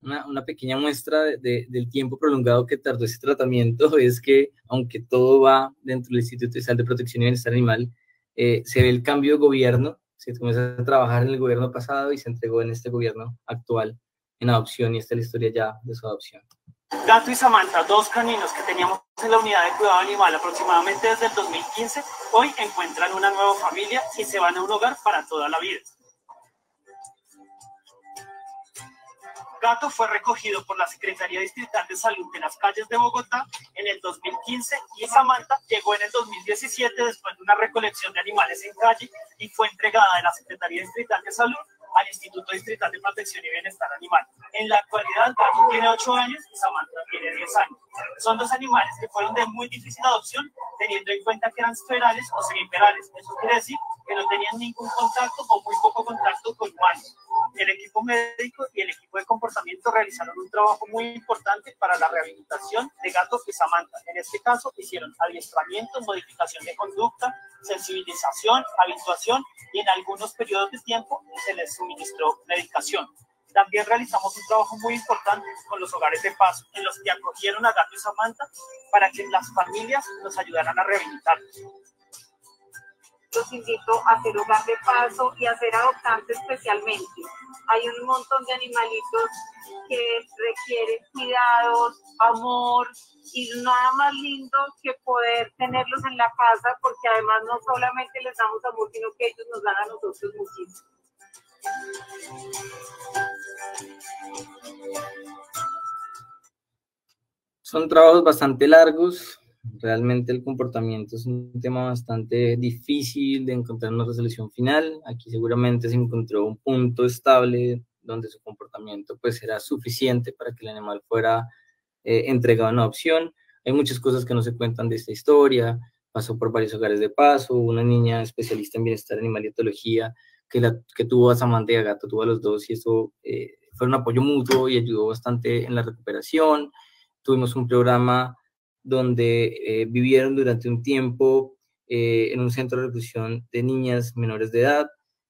Una pequeña muestra del tiempo prolongado que tardó ese tratamiento es que, aunque todo va dentro del Instituto Estatal de Protección y Bienestar Animal, se ve el cambio de gobierno, se comenzó a trabajar en el gobierno pasado y se entregó en este gobierno actual en adopción, y esta es la historia ya de su adopción.
Gato y Samantha, dos caninos que teníamos en la unidad de cuidado animal aproximadamente desde el 2015, hoy encuentran una nueva familia y se van a un hogar para toda la vida. Gato fue recogido por la Secretaría Distrital de Salud de las Calles de Bogotá en el 2015 y Samantha llegó en el 2017 después de una recolección de animales en calle y fue entregada de la Secretaría Distrital de Salud al Instituto Distrital de Protección y Bienestar Animal. En la actualidad, Gato tiene 8 años y Samantha tiene 10 años. Son dos animales que fueron de muy difícil adopción, teniendo en cuenta que eran ferales o semiferales. Eso quiere decir que no tenían ningún contacto o muy poco contacto con humanos. El equipo médico y el equipo de comportamiento realizaron un trabajo muy importante para la rehabilitación de Gato y Samantha. En este caso, hicieron adiestramiento, modificación de conducta, sensibilización, habituación y en algunos periodos de tiempo se les suministró medicación. También realizamos un trabajo muy importante con los hogares de paso, en los que acogieron a Gato y Samantha para que las familias nos ayudaran a rehabilitarlos.
Los invito a hacer hogar de paso y a ser adoptantes especialmente. Hay un montón de animalitos que requieren cuidados, amor, y nada más lindo que poder tenerlos en la casa, porque además no solamente les damos amor, sino que ellos nos dan a nosotros muchísimo.
Son trabajos bastante largos. Realmente el comportamiento es un tema bastante difícil de encontrar una resolución final. Aquí seguramente se encontró un punto estable donde su comportamiento pues era suficiente para que el animal fuera entregado en adopción. Hay muchas cosas que no se cuentan de esta historia. Pasó por varios hogares de paso, una niña especialista en bienestar animal y etología que tuvo a Samantha y a Gato, tuvo a los dos, y eso fue un apoyo mutuo y ayudó bastante en la recuperación. Tuvimos un programa donde vivieron durante un tiempo en un centro de reclusión de niñas menores de edad,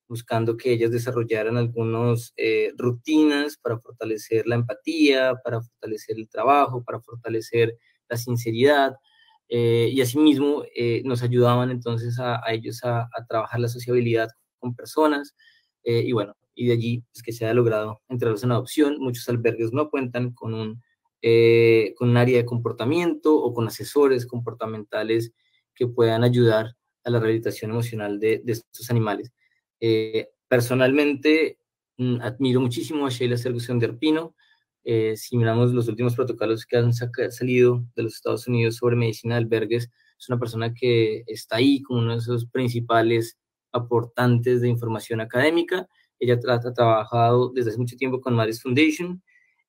buscando que ellas desarrollaran algunas rutinas para fortalecer la empatía, para fortalecer el trabajo, para fortalecer la sinceridad, y asimismo nos ayudaban entonces a ellos a trabajar la sociabilidad con personas, y bueno, y de allí es que se ha logrado entregarlos en adopción. Muchos albergues no cuentan con un área de comportamiento o con asesores comportamentales que puedan ayudar a la rehabilitación emocional de estos animales. Personalmente admiro muchísimo a Sheila Serguson de Arpino. Si miramos los últimos protocolos que han salido de los Estados Unidos sobre medicina de albergues, es una persona que está ahí como uno de esos principales aportantes de información académica. Ella ha trabajado desde hace mucho tiempo con Madres Foundation,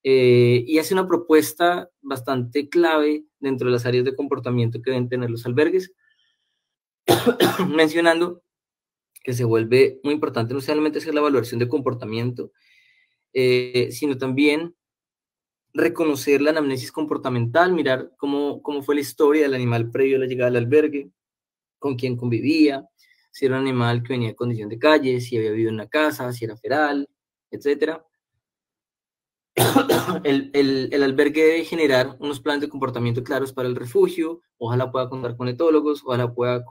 y hace una propuesta bastante clave dentro de las áreas de comportamiento que deben tener los albergues, mencionando que se vuelve muy importante no solamente hacer la evaluación de comportamiento, sino también reconocer la anamnesis comportamental, mirar cómo fue la historia del animal previo a la llegada al albergue, con quién convivía, si era un animal que venía de condición de calle, si había vivido en una casa, si era feral, etc. El albergue debe generar unos planes de comportamiento claros para el refugio. Ojalá pueda contar con etólogos, ojalá pueda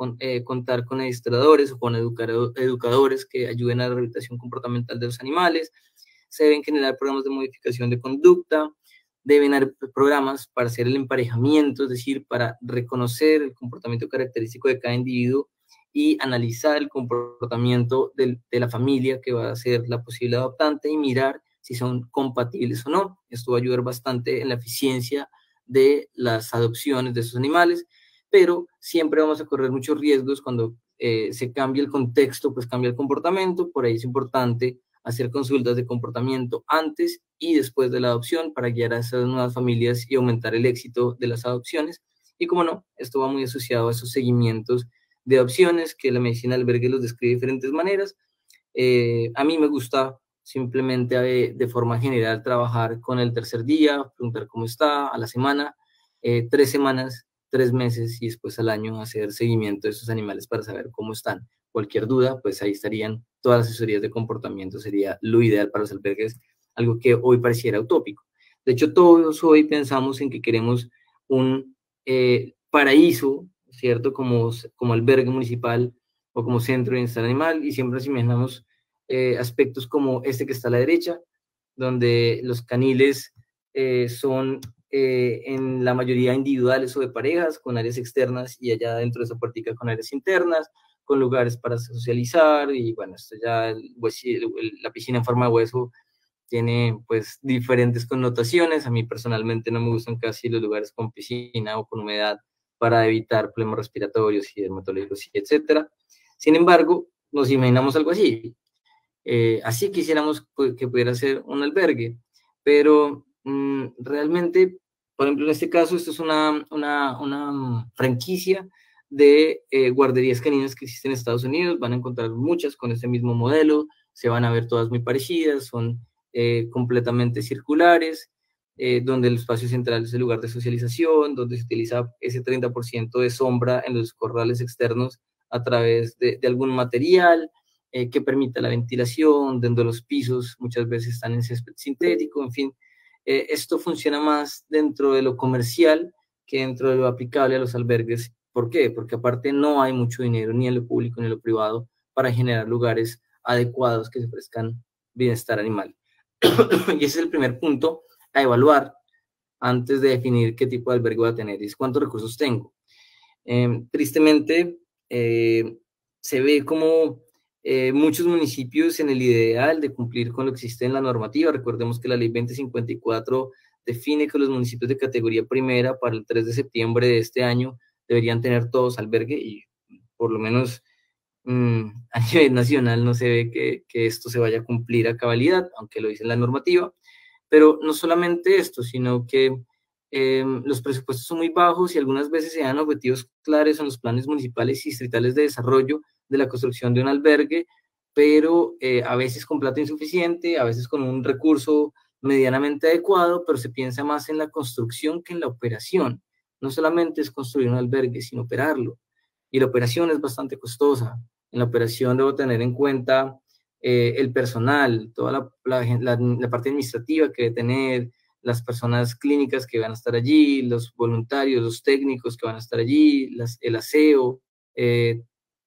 contar con administradores o con educadores que ayuden a la rehabilitación comportamental de los animales. Se deben generar programas de modificación de conducta, deben haber programas para hacer el emparejamiento, es decir, para reconocer el comportamiento característico de cada individuo y analizar el comportamiento de la familia que va a ser la posible adoptante y mirar si son compatibles o no. Esto va a ayudar bastante en la eficiencia de las adopciones de esos animales, pero siempre vamos a correr muchos riesgos cuando se cambia el contexto, pues cambia el comportamiento. Por ahí es importante hacer consultas de comportamiento antes y después de la adopción para guiar a esas nuevas familias y aumentar el éxito de las adopciones. Y como no, esto va muy asociado a esos seguimientos de adopciones que la medicina del albergue los describe de diferentes maneras. A mí me gusta simplemente de forma general trabajar con el tercer día, preguntar cómo está, a la semana, 3 semanas, 3 meses y después al año hacer seguimiento de esos animales para saber cómo están. Cualquier duda, pues ahí estarían todas las asesorías de comportamiento, sería lo ideal para los albergues, algo que hoy pareciera utópico. De hecho, todos hoy pensamos en que queremos un paraíso, ¿cierto? Como albergue municipal o como centro de bienestar animal, y siempre nos imaginamos aspectos como este que está a la derecha, donde los caniles son en la mayoría individuales o de parejas, con áreas externas, y allá dentro de esa puertica con áreas internas, con lugares para socializar, y bueno, esto ya, la piscina en forma de hueso tiene pues diferentes connotaciones. A mí personalmente no me gustan casi los lugares con piscina o con humedad para evitar problemas respiratorios y dermatológicos, etcétera. Sin embargo, nos imaginamos algo así. Así quisiéramos que pudiera ser un albergue, pero realmente, por ejemplo, en este caso, esto es una franquicia de guarderías caninas que existen en Estados Unidos. Van a encontrar muchas con este mismo modelo, se van a ver todas muy parecidas, son completamente circulares, donde el espacio central es el lugar de socialización, donde se utiliza ese 30% de sombra en los corrales externos a través de algún material que permita la ventilación, donde los pisos muchas veces están en césped sintético, en fin. Esto funciona más dentro de lo comercial que dentro de lo aplicable a los albergues. ¿Por qué? Porque aparte no hay mucho dinero ni en lo público ni en lo privado para generar lugares adecuados que se ofrezcan bienestar animal. Y ese es el primer punto a evaluar antes de definir qué tipo de albergue voy a tener y cuántos recursos tengo. Tristemente, se ve como muchos municipios en el ideal de cumplir con lo que existe en la normativa. Recordemos que la ley 2054 define que los municipios de categoría primera para el 3 de septiembre de este año deberían tener todos albergue, y por lo menos a nivel nacional no se ve que esto se vaya a cumplir a cabalidad, aunque lo dice la normativa. Pero no solamente esto, sino que los presupuestos son muy bajos y algunas veces se dan objetivos claros en los planes municipales y distritales de desarrollo de la construcción de un albergue, pero a veces con plata insuficiente, a veces con un recurso medianamente adecuado, pero se piensa más en la construcción que en la operación. No solamente es construir un albergue, sino operarlo. Y la operación es bastante costosa. En la operación debo tener en cuenta el personal, toda la parte administrativa que debe tener, las personas clínicas que van a estar allí, los voluntarios, los técnicos que van a estar allí, el aseo,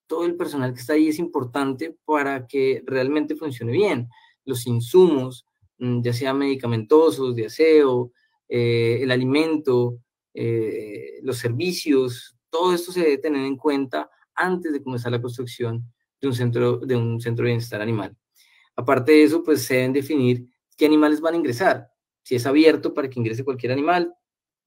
todo el personal que está ahí es importante para que realmente funcione bien. Los insumos, ya sea medicamentosos, de aseo, el alimento, los servicios, todo esto se debe tener en cuenta antes de comenzar la construcción de un centro de bienestar animal. Aparte de eso, pues se deben definir qué animales van a ingresar. Si es abierto para que ingrese cualquier animal,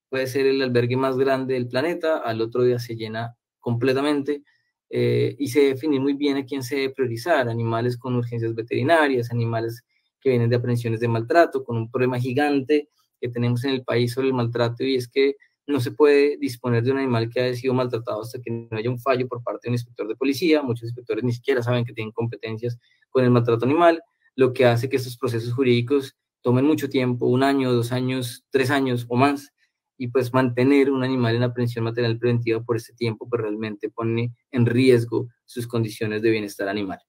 puede ser el albergue más grande del planeta, al otro día se llena completamente, y se debe definir muy bien a quién se debe priorizar: animales con urgencias veterinarias, animales que vienen de aprehensiones de maltrato, con un problema gigante que tenemos en el país sobre el maltrato, y es que no se puede disponer de un animal que haya sido maltratado hasta que no haya un fallo por parte de un inspector de policía. Muchos inspectores ni siquiera saben que tienen competencias con el maltrato animal, lo que hace que estos procesos jurídicos tomen mucho tiempo, 1 año, 2 años, 3 años o más, y pues mantener un animal en aprehensión material preventiva por este tiempo pues realmente pone en riesgo sus condiciones de bienestar animal.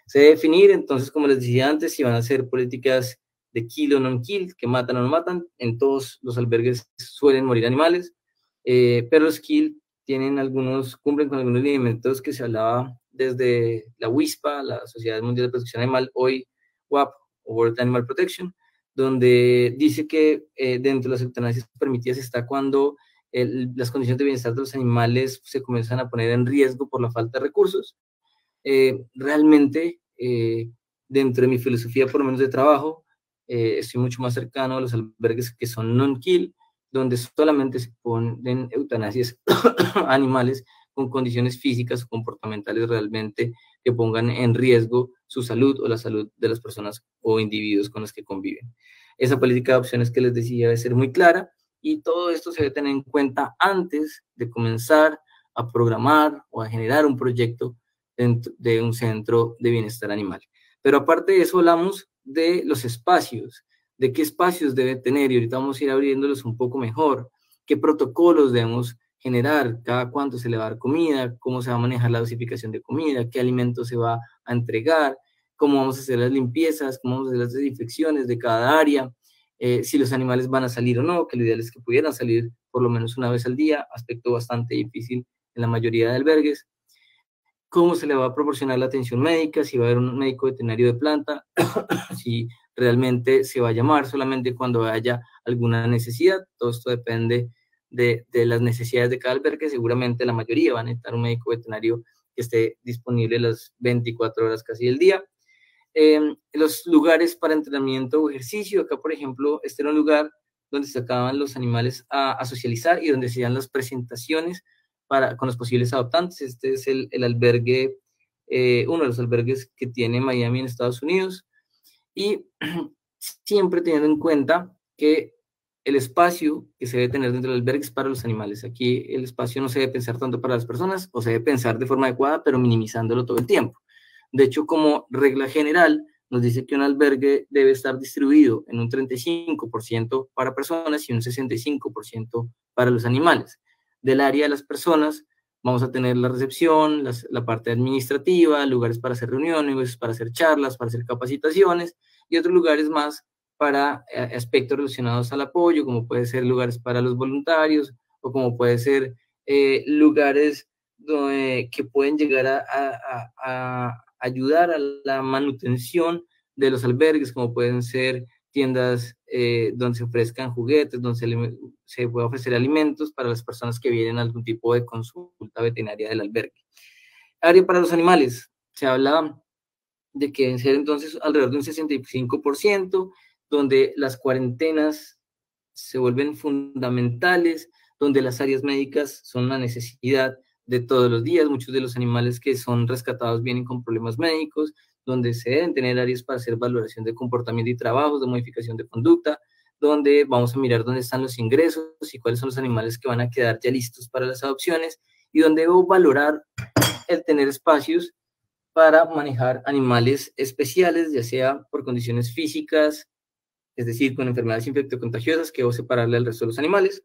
Se debe definir entonces, como les decía antes, si van a ser políticas de kill o non-kill, que matan o no matan. En todos los albergues suelen morir animales, pero los kill cumplen con algunos lineamientos que se hablaba desde la WISPA, la Sociedad Mundial de Protección Animal, hoy WAP, o World Animal Protection, donde dice que dentro de las eutanasias permitidas está cuando las condiciones de bienestar de los animales se comienzan a poner en riesgo por la falta de recursos. Realmente, dentro de mi filosofía, por lo menos de trabajo, estoy mucho más cercano a los albergues que son non-kill, donde solamente se ponen eutanasias a animales con condiciones físicas o comportamentales realmente que pongan en riesgo su salud o la salud de las personas o individuos con los que conviven. Esa política de adopciones que les decía debe ser muy clara, y todo esto se debe tener en cuenta antes de comenzar a programar o a generar un proyecto dentro de un centro de bienestar animal. Pero aparte de eso, hablamos de los espacios, de qué espacios debe tener, y ahorita vamos a ir abriéndolos un poco mejor, qué protocolos debemos generar, cada cuánto se le va a dar comida, cómo se va a manejar la dosificación de comida, qué alimento se va a entregar, cómo vamos a hacer las limpiezas, cómo vamos a hacer las desinfecciones de cada área, si los animales van a salir o no, que lo ideal es que pudieran salir por lo menos una vez al día, aspecto bastante difícil en la mayoría de albergues. Cómo se le va a proporcionar la atención médica, si va a haber un médico veterinario de planta, si realmente se va a llamar solamente cuando haya alguna necesidad. Todo esto depende de las necesidades de cada albergue. Seguramente la mayoría van a necesitar un médico veterinario que esté disponible las 24 horas casi del día. Los lugares para entrenamiento o ejercicio. Acá, por ejemplo, este era un lugar donde se sacaban los animales a socializar y donde se hacían las presentaciones con los posibles adoptantes. Este es el albergue, uno de los albergues que tiene Miami en Estados Unidos, y siempre teniendo en cuenta que el espacio que se debe tener dentro del albergue es para los animales. Aquí el espacio no se debe pensar tanto para las personas, o se debe pensar de forma adecuada, pero minimizándolo todo el tiempo. De hecho, como regla general, nos dice que un albergue debe estar distribuido en un 35% para personas y un 65% para los animales. Del área de las personas vamos a tener la recepción, la parte administrativa, lugares para hacer reuniones, para hacer charlas, para hacer capacitaciones, y otros lugares más para aspectos relacionados al apoyo, como puede ser lugares para los voluntarios, o como puede ser lugares que pueden llegar a ayudar a la manutención de los albergues, como pueden ser tiendas donde se ofrezcan juguetes, donde se puede ofrecer alimentos para las personas que vienen a algún tipo de consulta veterinaria del albergue. Área para los animales. Se habla de que deben ser entonces alrededor de un 65%, donde las cuarentenas se vuelven fundamentales, donde las áreas médicas son una necesidad de todos los días. Muchos de los animales que son rescatados vienen con problemas médicos, donde se deben tener áreas para hacer valoración de comportamiento y trabajos, de modificación de conducta, donde vamos a mirar dónde están los ingresos y cuáles son los animales que van a quedar ya listos para las adopciones, y donde debo valorar el tener espacios para manejar animales especiales, ya sea por condiciones físicas, es decir, con enfermedades infectocontagiosas que debo separarle al resto de los animales,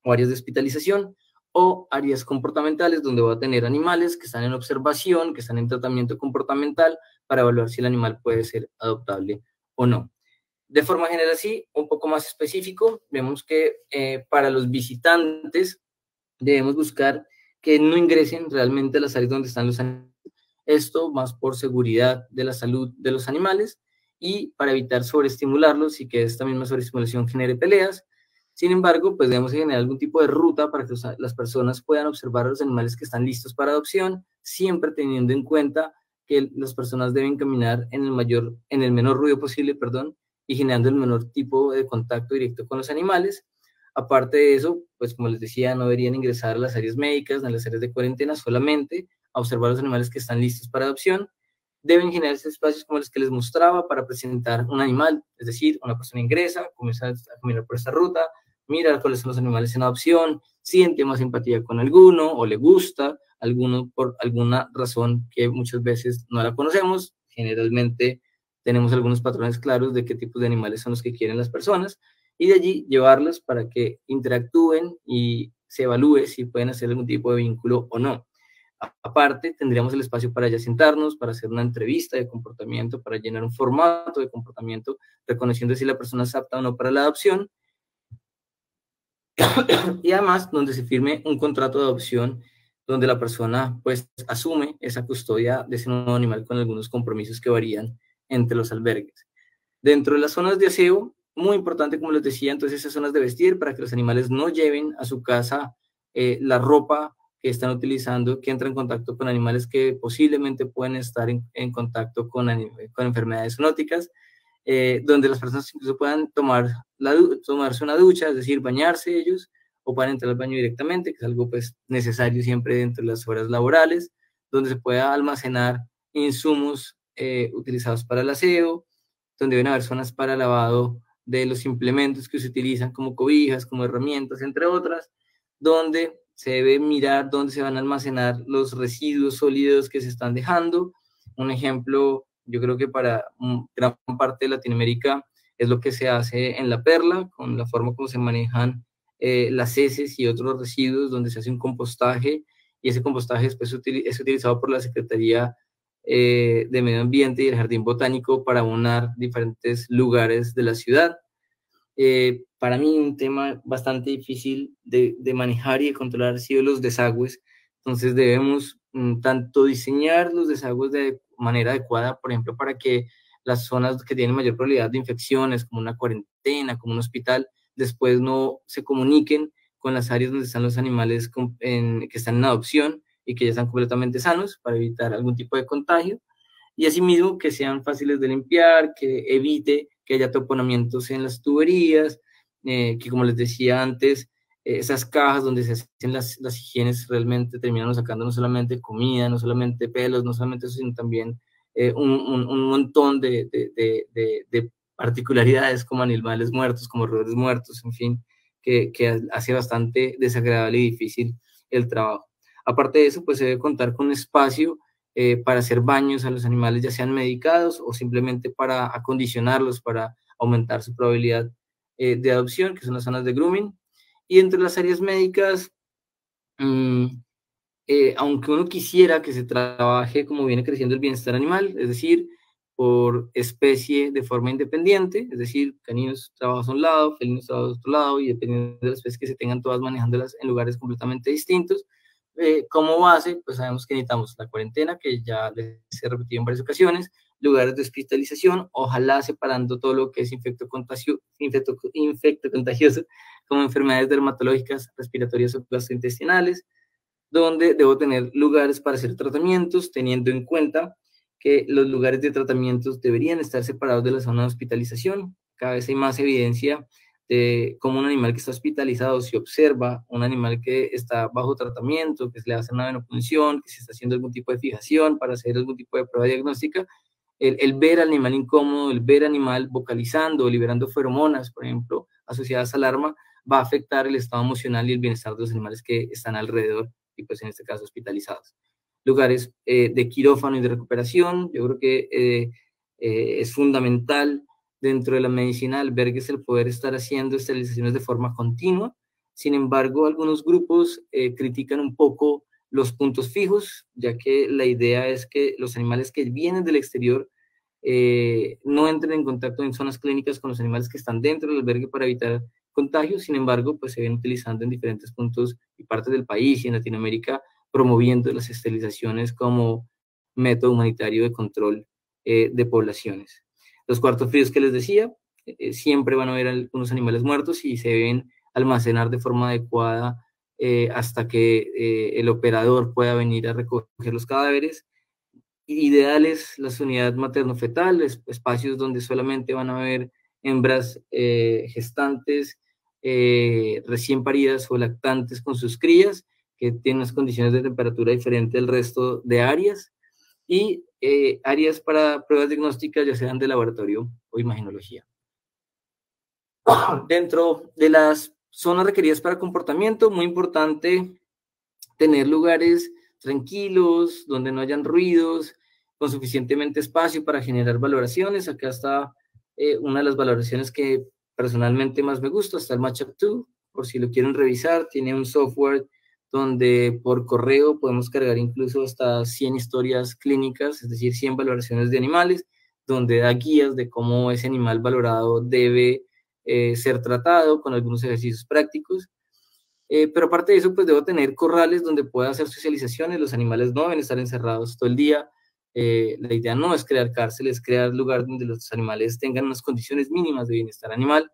o áreas de hospitalización, o áreas comportamentales donde voy a tener animales que están en observación, que están en tratamiento comportamental, para evaluar si el animal puede ser adoptable o no. De forma general, sí, un poco más específico, vemos que para los visitantes debemos buscar que no ingresen realmente a las áreas donde están los animales. Esto más por seguridad de la salud de los animales y para evitar sobreestimularlos y que esta misma sobreestimulación genere peleas. Sin embargo, pues debemos generar algún tipo de ruta para que las personas puedan observar a los animales que están listos para adopción, siempre teniendo en cuenta que las personas deben caminar en el menor ruido posible, y generando el menor tipo de contacto directo con los animales. Aparte de eso, pues como les decía, no deberían ingresar a las áreas médicas, en las áreas de cuarentena, solamente a observar a los animales que están listos para adopción. Deben generarse espacios como los que les mostraba para presentar un animal, es decir, una persona ingresa, comienza a caminar por esta ruta, mira cuáles son los animales en adopción, siente más empatía con alguno o le gusta alguno por alguna razón que muchas veces no la conocemos. Generalmente tenemos algunos patrones claros de qué tipos de animales son los que quieren las personas, y de allí llevarlos para que interactúen y se evalúe si pueden hacer algún tipo de vínculo o no. Aparte, tendríamos el espacio para ya sentarnos, para hacer una entrevista de comportamiento, para llenar un formato de comportamiento, reconociendo si la persona es apta o no para la adopción, y además donde se firme un contrato de adopción donde la persona pues asume esa custodia de ese nuevo animal con algunos compromisos que varían entre los albergues. Dentro de las zonas de aseo, muy importante, como les decía, entonces esas zonas de vestir para que los animales no lleven a su casa la ropa que están utilizando, que entra en contacto con animales que posiblemente pueden estar en contacto con enfermedades zoonóticas, donde las personas incluso puedan tomarse una ducha, es decir, bañarse ellos, o puedan entrar al baño directamente, que es algo pues necesario siempre dentro de las horas laborales, donde se pueda almacenar insumos utilizados para el aseo, donde deben haber zonas para lavado de los implementos que se utilizan como cobijas, como herramientas, entre otras, donde se debe mirar dónde se van a almacenar los residuos sólidos que se están dejando. Un ejemplo, yo creo que para gran parte de Latinoamérica es lo que se hace en La Perla, con la forma como se manejan las heces y otros residuos, donde se hace un compostaje, y ese compostaje después es utilizado por la Secretaría de Medio Ambiente y el Jardín Botánico para abonar diferentes lugares de la ciudad. Para mí un tema bastante difícil de manejar y de controlar ha sido los desagües. Entonces debemos tanto diseñar los desagües de manera adecuada, por ejemplo, para que las zonas que tienen mayor probabilidad de infecciones, como una cuarentena, como un hospital, después no se comuniquen con las áreas donde están los animales que están en adopción y que ya están completamente sanos, para evitar algún tipo de contagio. Y asimismo que sean fáciles de limpiar, que evite que haya taponamientos en las tuberías, que como les decía antes, esas cajas donde se hacen las higienes realmente terminan sacando no solamente comida, no solamente pelos, no solamente eso, sino también un montón de particularidades como animales muertos, como roedores muertos, en fin, que hace bastante desagradable y difícil el trabajo. Aparte de eso, pues se debe contar con un espacio para hacer baños a los animales, ya sean medicados o simplemente para acondicionarlos, para aumentar su probabilidad de adopción, que son las zonas de grooming. Y entre las áreas médicas, aunque uno quisiera que se trabaje como viene creciendo el bienestar animal, es decir, por especie de forma independiente, es decir, caninos trabajados a un lado, felinos trabajados a otro lado, y dependiendo de las especies que se tengan todas manejándolas en lugares completamente distintos. Como base, pues sabemos que necesitamos la cuarentena, que ya les he repetido en varias ocasiones, lugares de hospitalización, ojalá separando todo lo que es infecto contagioso, como enfermedades dermatológicas, respiratorias o gastrointestinales, donde debo tener lugares para hacer tratamientos, teniendo en cuenta que los lugares de tratamientos deberían estar separados de la zona de hospitalización. Cada vez hay más evidencia de cómo un animal que está hospitalizado, si observa un animal que está bajo tratamiento, que se le hace una venopunción, que se está haciendo algún tipo de fijación para hacer algún tipo de prueba diagnóstica, el ver al animal incómodo, el ver al animal vocalizando o liberando feromonas, por ejemplo, asociadas al alarma, va a afectar el estado emocional y el bienestar de los animales que están alrededor y pues en este caso hospitalizados. Lugares de quirófano y de recuperación, yo creo que es fundamental dentro de la medicina de albergues el poder estar haciendo esterilizaciones de forma continua. Sin embargo, algunos grupos critican un poco los puntos fijos, ya que la idea es que los animales que vienen del exterior no entren en contacto en zonas clínicas con los animales que están dentro del albergue para evitar contagios. Sin embargo, pues se ven utilizando en diferentes puntos y partes del país y en Latinoamérica, promoviendo las esterilizaciones como método humanitario de control de poblaciones. Los cuartos fríos que les decía, siempre van a haber algunos animales muertos y se deben almacenar de forma adecuada hasta que el operador pueda venir a recoger los cadáveres. Ideales las unidades materno-fetales, espacios donde solamente van a haber hembras gestantes, recién paridas o lactantes con sus crías, que tienen unas condiciones de temperatura diferentes del resto de áreas, y áreas para pruebas diagnósticas, ya sean de laboratorio o imagenología. Dentro de las zonas requeridas para comportamiento, muy importante tener lugares tranquilos, donde no hayan ruidos, con suficientemente espacio para generar valoraciones. Acá está una de las valoraciones que personalmente más me gusta, está el Matchup 2, por si lo quieren revisar. Tiene un software donde por correo podemos cargar incluso hasta 100 historias clínicas, es decir, 100 valoraciones de animales, donde da guías de cómo ese animal valorado debe ser tratado, con algunos ejercicios prácticos. Pero aparte de eso, pues debo tener corrales donde pueda hacer socializaciones. Los animales no deben estar encerrados todo el día. La idea no es crear cárceles, es crear lugar donde los animales tengan unas condiciones mínimas de bienestar animal.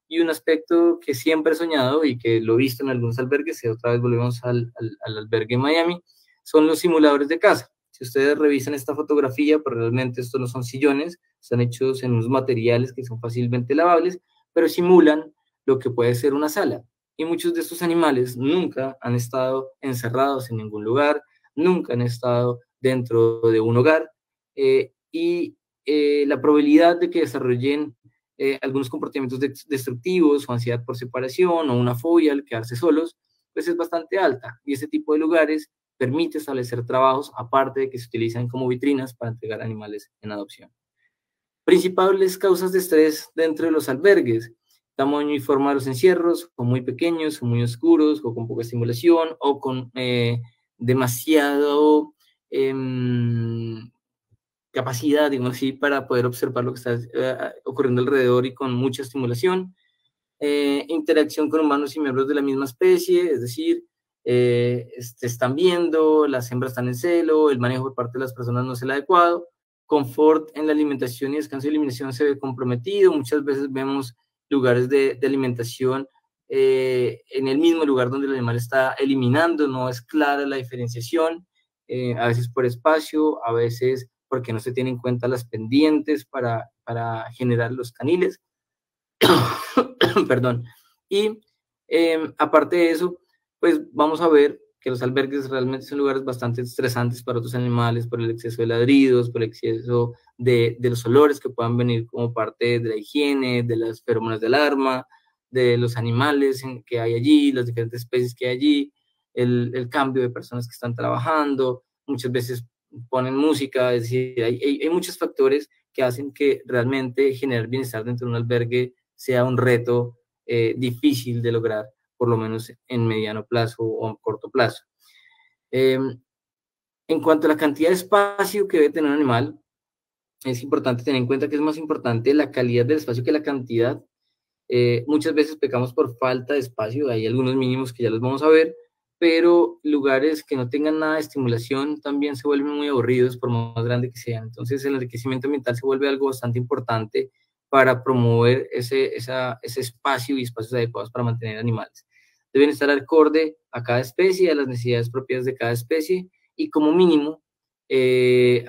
Y un aspecto que siempre he soñado y que lo he visto en algunos albergues, y otra vez volvemos al albergue en Miami, son los simuladores de caza. Si ustedes revisan esta fotografía, pues realmente estos no son sillones, están hechos en unos materiales que son fácilmente lavables, pero simulan lo que puede ser una sala. Y muchos de estos animales nunca han estado encerrados en ningún lugar, nunca han estado dentro de un hogar, y la probabilidad de que desarrollen algunos comportamientos destructivos o ansiedad por separación o una fobia al quedarse solos, pues es bastante alta. Y este tipo de lugares permite establecer trabajos, aparte de que se utilizan como vitrinas para entregar animales en adopción. Principales causas de estrés dentro de los albergues: tamaño y forma de los encierros, o muy pequeños, o muy oscuros, o con poca estimulación, o con demasiado capacidad, digamos así, para poder observar lo que está ocurriendo alrededor y con mucha estimulación. Interacción con humanos y miembros de la misma especie, es decir, están viendo, las hembras están en celo, el manejo por parte de las personas no es el adecuado. Confort en la alimentación y descanso de eliminación se ve comprometido. Muchas veces vemos lugares de alimentación en el mismo lugar donde el animal está eliminando, no es clara la diferenciación, a veces por espacio, a veces porque no se tienen en cuenta las pendientes para generar los caniles. Perdón. Y aparte de eso, pues vamos a ver que los albergues realmente son lugares bastante estresantes para otros animales, por el exceso de ladridos, por el exceso de los olores que puedan venir como parte de la higiene, de las feromonas de alarma, de los animales que hay allí, las diferentes especies que hay allí, el cambio de personas que están trabajando, muchas veces ponen música, es decir, hay muchos factores que hacen que realmente generar bienestar dentro de un albergue sea un reto difícil de lograr, por lo menos en mediano plazo o en corto plazo. En cuanto a la cantidad de espacio que debe tener un animal, es importante tener en cuenta que es más importante la calidad del espacio que la cantidad. Muchas veces pecamos por falta de espacio, hay algunos mínimos que ya los vamos a ver, pero lugares que no tengan nada de estimulación también se vuelven muy aburridos por más grande que sean. Entonces el enriquecimiento ambiental se vuelve algo bastante importante para promover ese espacio y espacios adecuados para mantener animales. Deben estar acorde a cada especie, a las necesidades propias de cada especie, y como mínimo,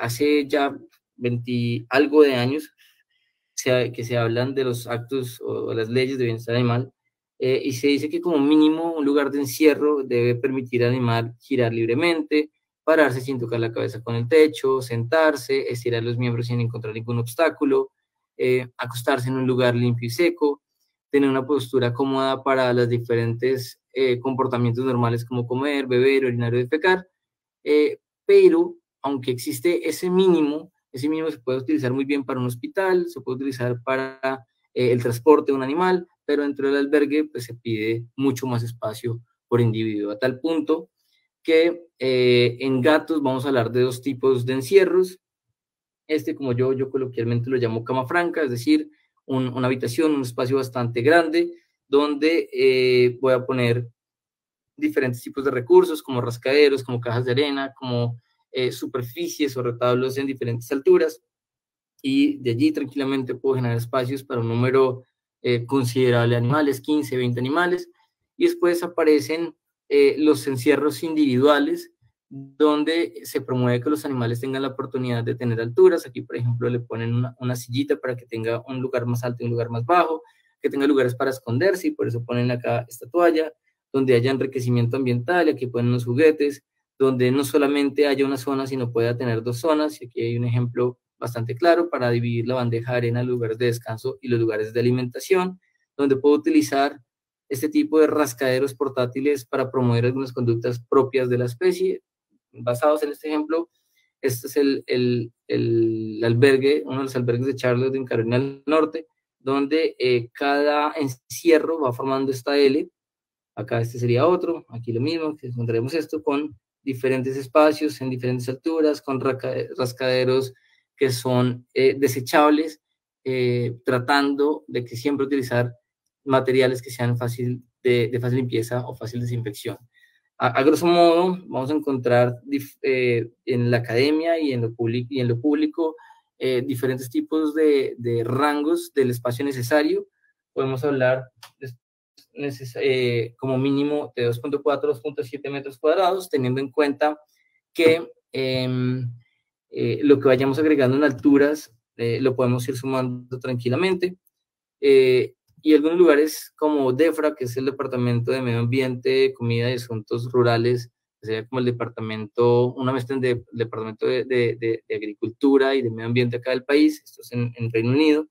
hace ya 20 algo de años que se hablan de los actos o las leyes de bienestar animal, y se dice que como mínimo un lugar de encierro debe permitir al animal girar libremente, pararse sin tocar la cabeza con el techo, sentarse, estirar los miembros sin encontrar ningún obstáculo, acostarse en un lugar limpio y seco, tener una postura cómoda para los diferentes comportamientos normales como comer, beber, orinar o defecar, pero aunque existe ese mínimo se puede utilizar muy bien para un hospital, se puede utilizar para el transporte de un animal, pero dentro del albergue pues, se pide mucho más espacio por individuo, a tal punto que en gatos vamos a hablar de dos tipos de encierros. Como yo coloquialmente lo llamo cama franca, es decir, una habitación, un espacio bastante grande, donde voy a poner diferentes tipos de recursos, como rascaderos, como cajas de arena, como superficies o retablos en diferentes alturas, y de allí tranquilamente puedo generar espacios para un número considerable de animales, 15, 20 animales, y después aparecen los encierros individuales, donde se promueve que los animales tengan la oportunidad de tener alturas. Aquí, por ejemplo, le ponen una sillita para que tenga un lugar más alto y un lugar más bajo, que tenga lugares para esconderse, y por eso ponen acá esta toalla, donde haya enriquecimiento ambiental, y aquí ponen los juguetes, donde no solamente haya una zona, sino pueda tener dos zonas, y aquí hay un ejemplo bastante claro para dividir la bandeja de arena en lugares de descanso y los lugares de alimentación, donde puedo utilizar este tipo de rascaderos portátiles para promover algunas conductas propias de la especie. Basados en este ejemplo, este es el albergue, uno de los albergues de Charlotte en Carolina del Norte, donde cada encierro va formando esta L. Acá este sería otro, aquí lo mismo, que encontraremos esto con diferentes espacios en diferentes alturas, con rascaderos que son desechables, tratando de que siempre utilizar materiales que sean de fácil limpieza o fácil desinfección. A grosso modo, vamos a encontrar en la academia y en lo público diferentes tipos de rangos del espacio necesario. Podemos hablar como mínimo de 2.4 a 2.7 metros cuadrados, teniendo en cuenta que lo que vayamos agregando en alturas lo podemos ir sumando tranquilamente. Y algunos lugares como DEFRA, que es el Departamento de Medio Ambiente, Comida y Asuntos Rurales, que sería como el departamento, una mezcla de Departamento de Agricultura y de Medio Ambiente acá del país, esto es en Reino Unido,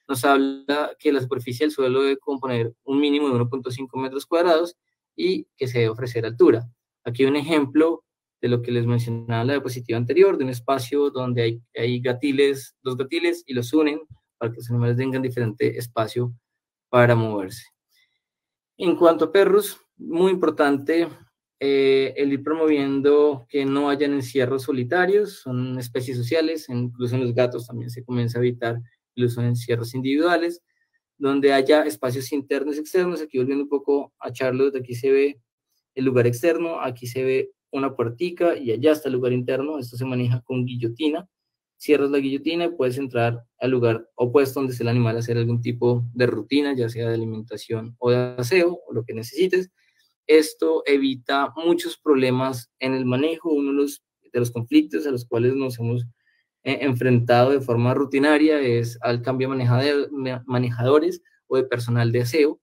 nos habla que la superficie del suelo debe componer un mínimo de 1.5 metros cuadrados y que se debe ofrecer altura. Aquí hay un ejemplo de lo que les mencionaba en la diapositiva anterior, de un espacio donde hay gatiles, dos gatiles, y los unen para que los animales tengan diferente espacio para moverse. En cuanto a perros, muy importante el ir promoviendo que no hayan encierros solitarios, son especies sociales, incluso en los gatos también se comienza a evitar el uso de encierros individuales, donde haya espacios internos y externos. Aquí volviendo un poco a Charlotte, aquí se ve el lugar externo, aquí se ve una puertica y allá está el lugar interno. Esto se maneja con guillotina. Cierras la guillotina y puedes entrar al lugar opuesto donde esté el animal a hacer algún tipo de rutina, ya sea de alimentación o de aseo, o lo que necesites. Esto evita muchos problemas en el manejo. Uno de los conflictos a los cuales nos hemos enfrentado de forma rutinaria es al cambio de manejadores o de personal de aseo,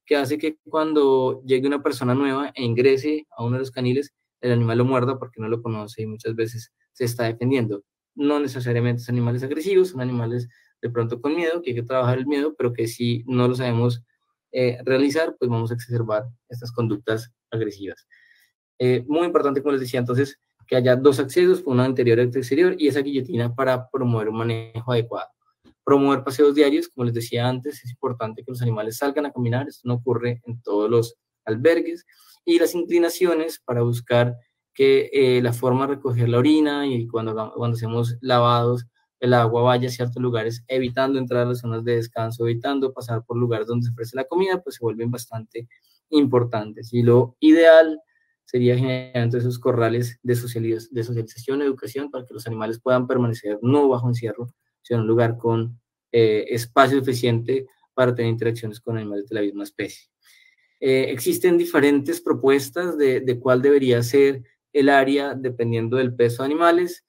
que hace que cuando llegue una persona nueva e ingrese a uno de los caniles, el animal lo muerda porque no lo conoce y muchas veces se está defendiendo. No necesariamente son animales agresivos, son animales de pronto con miedo, que hay que trabajar el miedo, pero que si no lo sabemos realizar, pues vamos a exacerbar estas conductas agresivas. Muy importante, como les decía, entonces, que haya dos accesos, uno interior y otro exterior, y esa guillotina para promover un manejo adecuado. Promover paseos diarios, como les decía antes, es importante que los animales salgan a caminar, esto no ocurre en todos los albergues, y las inclinaciones para buscar que la forma de recoger la orina y cuando hacemos lavados, el agua vaya a ciertos lugares, evitando entrar a las zonas de descanso, evitando pasar por lugares donde se ofrece la comida, pues se vuelven bastante importantes. Y lo ideal sería generar entonces esos corrales de socialización, educación, para que los animales puedan permanecer no bajo encierro, sino en un lugar con espacio suficiente para tener interacciones con animales de la misma especie. Existen diferentes propuestas de cuál debería ser el área dependiendo del peso de animales.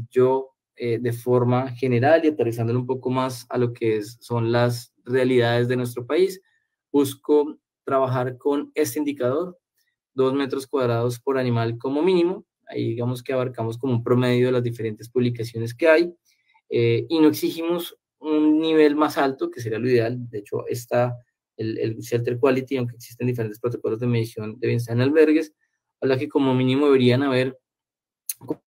Yo, de forma general y aterrizándolo un poco más a lo que son las realidades de nuestro país, busco trabajar con este indicador, 2 metros cuadrados por animal como mínimo. Ahí digamos que abarcamos como un promedio de las diferentes publicaciones que hay, y no exigimos un nivel más alto, que sería lo ideal. De hecho, está el Shelter Quality, aunque existen diferentes protocolos de medición de bienestar en albergues, habla que como mínimo deberían haber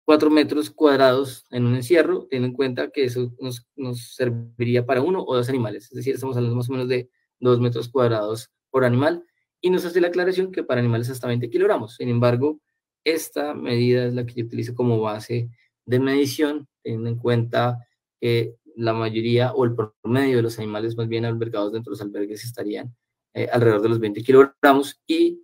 4 metros cuadrados en un encierro, teniendo en cuenta que eso nos serviría para 1 o 2 animales, es decir, estamos hablando más o menos de 2 metros cuadrados por animal, y nos hace la aclaración que para animales hasta 20 kilogramos. Sin embargo, esta medida es la que yo utilizo como base de medición, teniendo en cuenta que la mayoría o el promedio de los animales más bien albergados dentro de los albergues estarían alrededor de los 20 kilogramos y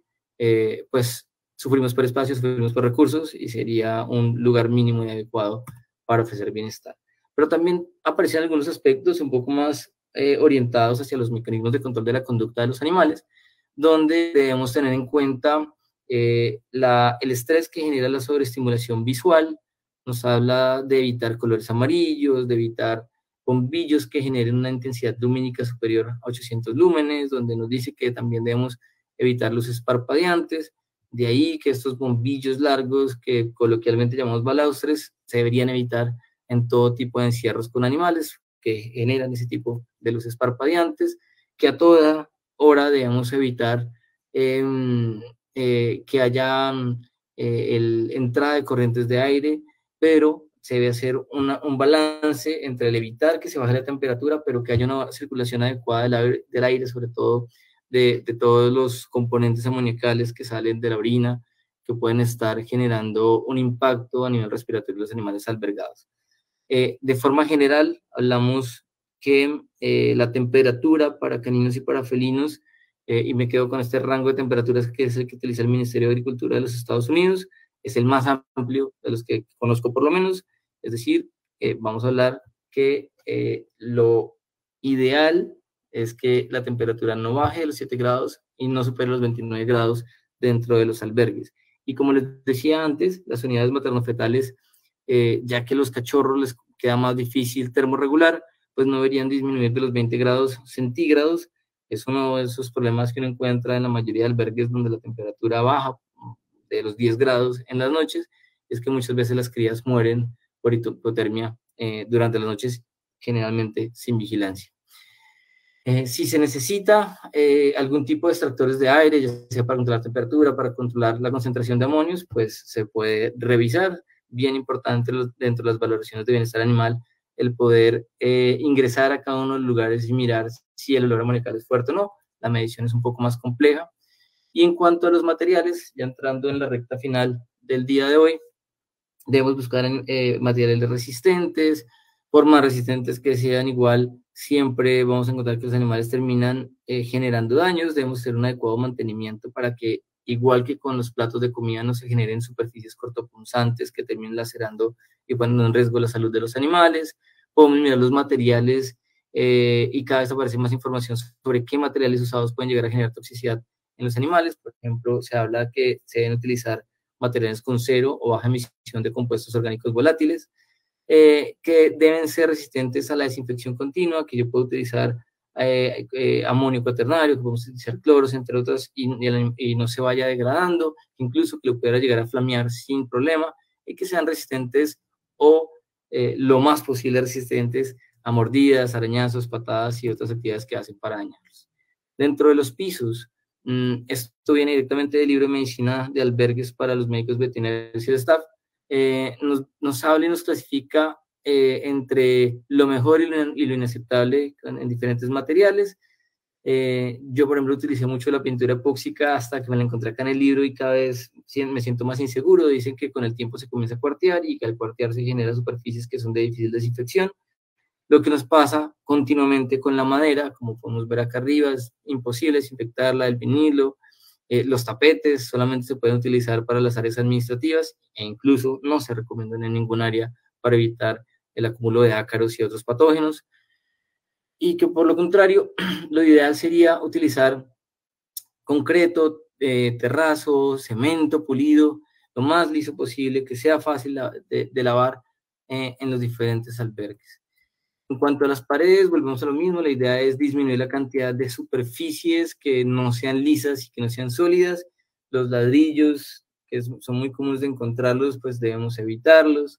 pues sufrimos por espacio, sufrimos por recursos y sería un lugar mínimo y adecuado para ofrecer bienestar. Pero también aparecen algunos aspectos un poco más orientados hacia los mecanismos de control de la conducta de los animales, donde debemos tener en cuenta el estrés que genera la sobreestimulación visual. Nos habla de evitar colores amarillos, de evitar bombillos que generen una intensidad lumínica superior a 800 lúmenes, donde nos dice que también debemos evitar luces parpadeantes. De ahí que estos bombillos largos, que coloquialmente llamamos balaustres, se deberían evitar en todo tipo de encierros con animales que generan ese tipo de luces parpadeantes, que a toda hora debemos evitar que haya entrada de corrientes de aire, pero se debe hacer un balance entre el evitar que se baje la temperatura, pero que haya una circulación adecuada del aire, sobre todo de todos los componentes amoníacos que salen de la orina, que pueden estar generando un impacto a nivel respiratorio de los animales albergados. De forma general, hablamos que la temperatura para caninos y para felinos, y me quedo con este rango de temperaturas que es el que utiliza el Ministerio de Agricultura de los Estados Unidos, es el más amplio de los que conozco por lo menos, es decir, vamos a hablar que lo ideal es que la temperatura no baje de los 7 grados y no supere los 29 grados dentro de los albergues. Y como les decía antes, las unidades materno-fetales, ya que los cachorros les queda más difícil termorregular, pues no deberían disminuir de los 20 grados centígrados. Es uno de esos problemas que uno encuentra en la mayoría de albergues donde la temperatura baja de los 10 grados en las noches, es que muchas veces las crías mueren por hipotermia durante las noches, generalmente sin vigilancia. Si se necesita algún tipo de extractores de aire, ya sea para controlar temperatura, para controlar la concentración de amonios, pues se puede revisar. Bien importante dentro de las valoraciones de bienestar animal, el poder ingresar a cada uno de los lugares y mirar si el olor amoniacal es fuerte o no. La medición es un poco más compleja. Y en cuanto a los materiales, ya entrando en la recta final del día de hoy, debemos buscar materiales resistentes, por más resistentes que sean, igual siempre vamos a encontrar que los animales terminan generando daños. Debemos hacer un adecuado mantenimiento para que, igual que con los platos de comida, no se generen superficies cortopunzantes que terminen lacerando y poniendo en riesgo la salud de los animales. Podemos mirar los materiales y cada vez aparece más información sobre qué materiales usados pueden llegar a generar toxicidad en los animales. Por ejemplo, se habla que se deben utilizar materiales con cero o baja emisión de compuestos orgánicos volátiles, que deben ser resistentes a la desinfección continua, que yo puedo utilizar amonio cuaternario, que podemos utilizar cloros, entre otras, y no se vaya degradando, incluso que lo pudiera llegar a flamear sin problema, y que sean resistentes o lo más posible resistentes a mordidas, arañazos, patadas y otras actividades que hacen para dañarlos. Dentro de los pisos, esto viene directamente del libro de medicina de albergues para los médicos veterinarios y el staff. Nos habla y nos clasifica entre lo mejor y lo inaceptable en diferentes materiales. Yo, por ejemplo, utilicé mucho la pintura epóxica hasta que me la encontré acá en el libro y cada vez me siento más inseguro. Dicen que con el tiempo se comienza a cuartear y que al cuartear se generan superficies que son de difícil desinfección. Lo que nos pasa continuamente con la madera, como podemos ver acá arriba, es imposible desinfectarla, el vinilo, los tapetes solamente se pueden utilizar para las áreas administrativas e incluso no se recomiendan en ningún área para evitar el acúmulo de ácaros y otros patógenos. Y que por lo contrario, lo ideal sería utilizar concreto, terrazo, cemento pulido, lo más liso posible, que sea fácil de lavar en los diferentes albergues. En cuanto a las paredes, volvemos a lo mismo, la idea es disminuir la cantidad de superficies que no sean lisas y que no sean sólidas. Los ladrillos, que son muy comunes de encontrarlos, pues debemos evitarlos.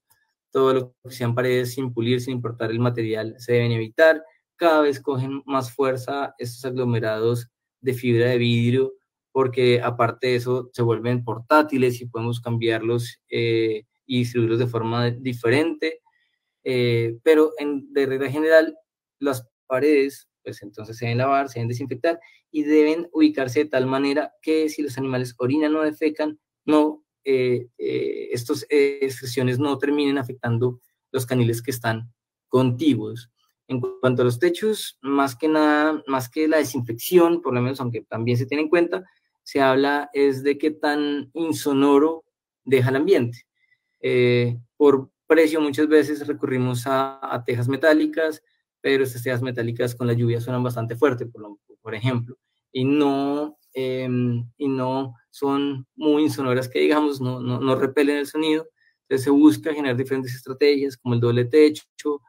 Todo lo que sean paredes sin pulir, sin importar el material, se deben evitar. Cada vez cogen más fuerza estos aglomerados de fibra de vidrio, porque aparte de eso se vuelven portátiles y podemos cambiarlos y distribuirlos de forma diferente. Pero de regla general, las paredes, pues entonces se deben lavar, se deben desinfectar y deben ubicarse de tal manera que si los animales orinan o defecan, estas excreciones no terminen afectando los caniles que están contiguos. En cuanto a los techos, más que nada, más que la desinfección, por lo menos, aunque también se tiene en cuenta, se habla es de qué tan insonoro deja el ambiente. Por precio muchas veces recurrimos a tejas metálicas, pero estas tejas metálicas con la lluvia suenan bastante fuerte, por ejemplo, y no son muy insonoras que digamos, no repelen el sonido. Entonces se busca generar diferentes estrategias como el doble techo,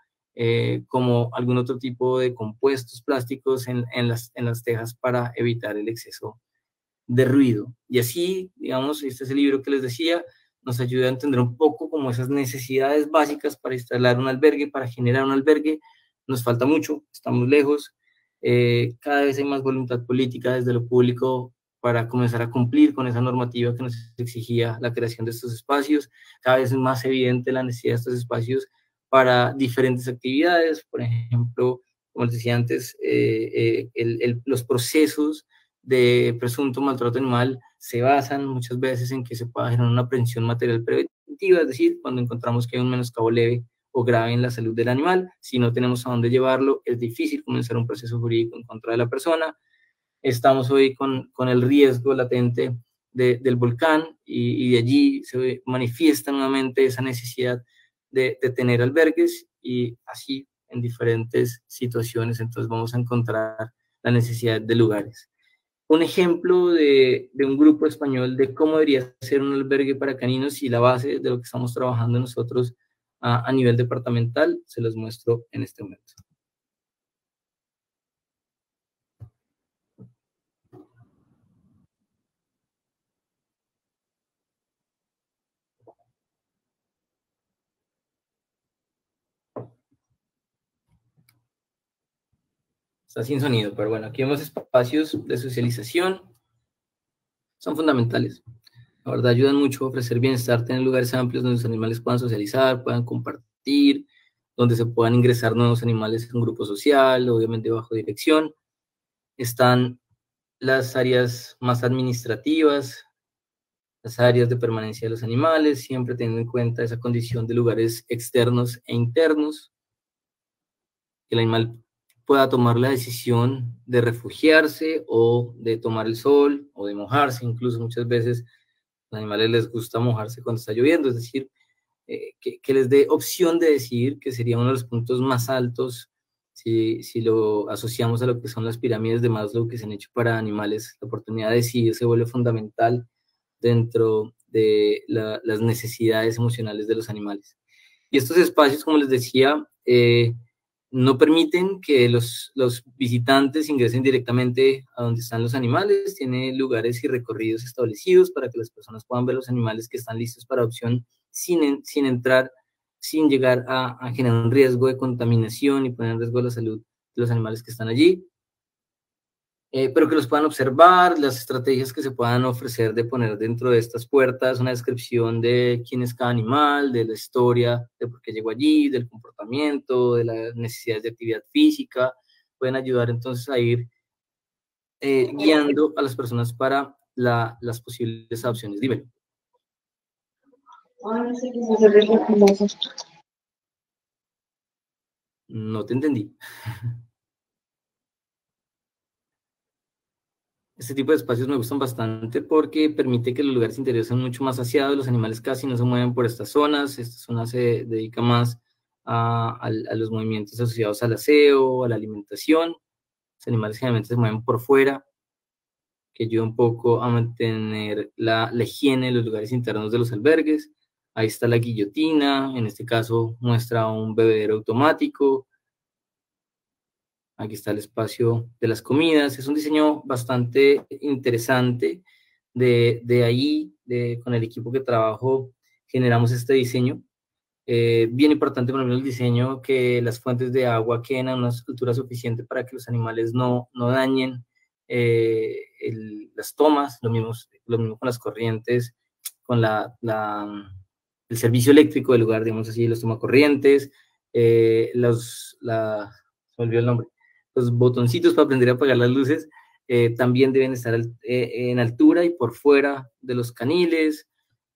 como algún otro tipo de compuestos plásticos en las tejas para evitar el exceso de ruido. Y así, digamos, este es el libro que les decía, nos ayuda a entender un poco como esas necesidades básicas para instalar un albergue, para generar un albergue. Nos falta mucho, estamos lejos, cada vez hay más voluntad política desde lo público para comenzar a cumplir con esa normativa que nos exigía la creación de estos espacios. Cada vez es más evidente la necesidad de estos espacios para diferentes actividades, por ejemplo, como les decía antes, los procesos de presunto maltrato animal se basan muchas veces en que se pueda generar una aprehensión material preventiva, es decir, cuando encontramos que hay un menoscabo leve o grave en la salud del animal, si no tenemos a dónde llevarlo, es difícil comenzar un proceso jurídico en contra de la persona. Estamos hoy con el riesgo latente del volcán y de allí se manifiesta nuevamente esa necesidad de tener albergues y así en diferentes situaciones, entonces vamos a encontrar la necesidad de lugares. Un ejemplo de un grupo español de cómo debería ser un albergue para caninos y la base de lo que estamos trabajando nosotros a nivel departamental, se los muestro en este momento. Está sin sonido, pero bueno, aquí vemos espacios de socialización. Son fundamentales. La verdad, ayudan mucho a ofrecer bienestar, tener lugares amplios donde los animales puedan socializar, puedan compartir, donde se puedan ingresar nuevos animales en un grupo social, obviamente bajo dirección. Están las áreas más administrativas, las áreas de permanencia de los animales, siempre teniendo en cuenta esa condición de lugares externos e internos, que el animal pueda tomar la decisión de refugiarse o de tomar el sol o de mojarse. Incluso muchas veces a los animales les gusta mojarse cuando está lloviendo, es decir, que les dé opción de decidir, que sería uno de los puntos más altos si lo asociamos a lo que son las pirámides de Maslow que se han hecho para animales. La oportunidad de decidir se vuelve fundamental dentro de las necesidades emocionales de los animales. Y estos espacios, como les decía, no permiten que los visitantes ingresen directamente a donde están los animales. Tiene lugares y recorridos establecidos para que las personas puedan ver los animales que están listos para adopción sin entrar, sin llegar a generar un riesgo de contaminación y poner en riesgo la salud de los animales que están allí. Pero que los puedan observar, las estrategias que se puedan ofrecer de poner dentro de estas puertas una descripción de quién es cada animal, de la historia, de por qué llegó allí, del comportamiento, de las necesidades de actividad física, pueden ayudar entonces a ir guiando a las personas para las posibles adopciones. Dímelo. No te entendí. Este tipo de espacios me gustan bastante porque permite que los lugares interiores sean mucho más saciados, los animales casi no se mueven por estas zonas. Esta zona se dedica más a los movimientos asociados al aseo, a la alimentación. Los animales generalmente se mueven por fuera, que ayuda un poco a mantener la higiene en los lugares internos de los albergues. Ahí está la guillotina, en este caso muestra un bebedero automático. Aquí está el espacio de las comidas. Es un diseño bastante interesante. De ahí, con el equipo que trabajo, generamos este diseño. Bien importante para mí el diseño, que las fuentes de agua queden a una altura suficiente para que los animales no dañen las tomas. Lo mismo con las corrientes, con el servicio eléctrico del lugar, digamos así, los tomacorrientes, se me olvidó el nombre. Los botoncitos para aprender a apagar las luces también deben estar en altura y por fuera de los caniles.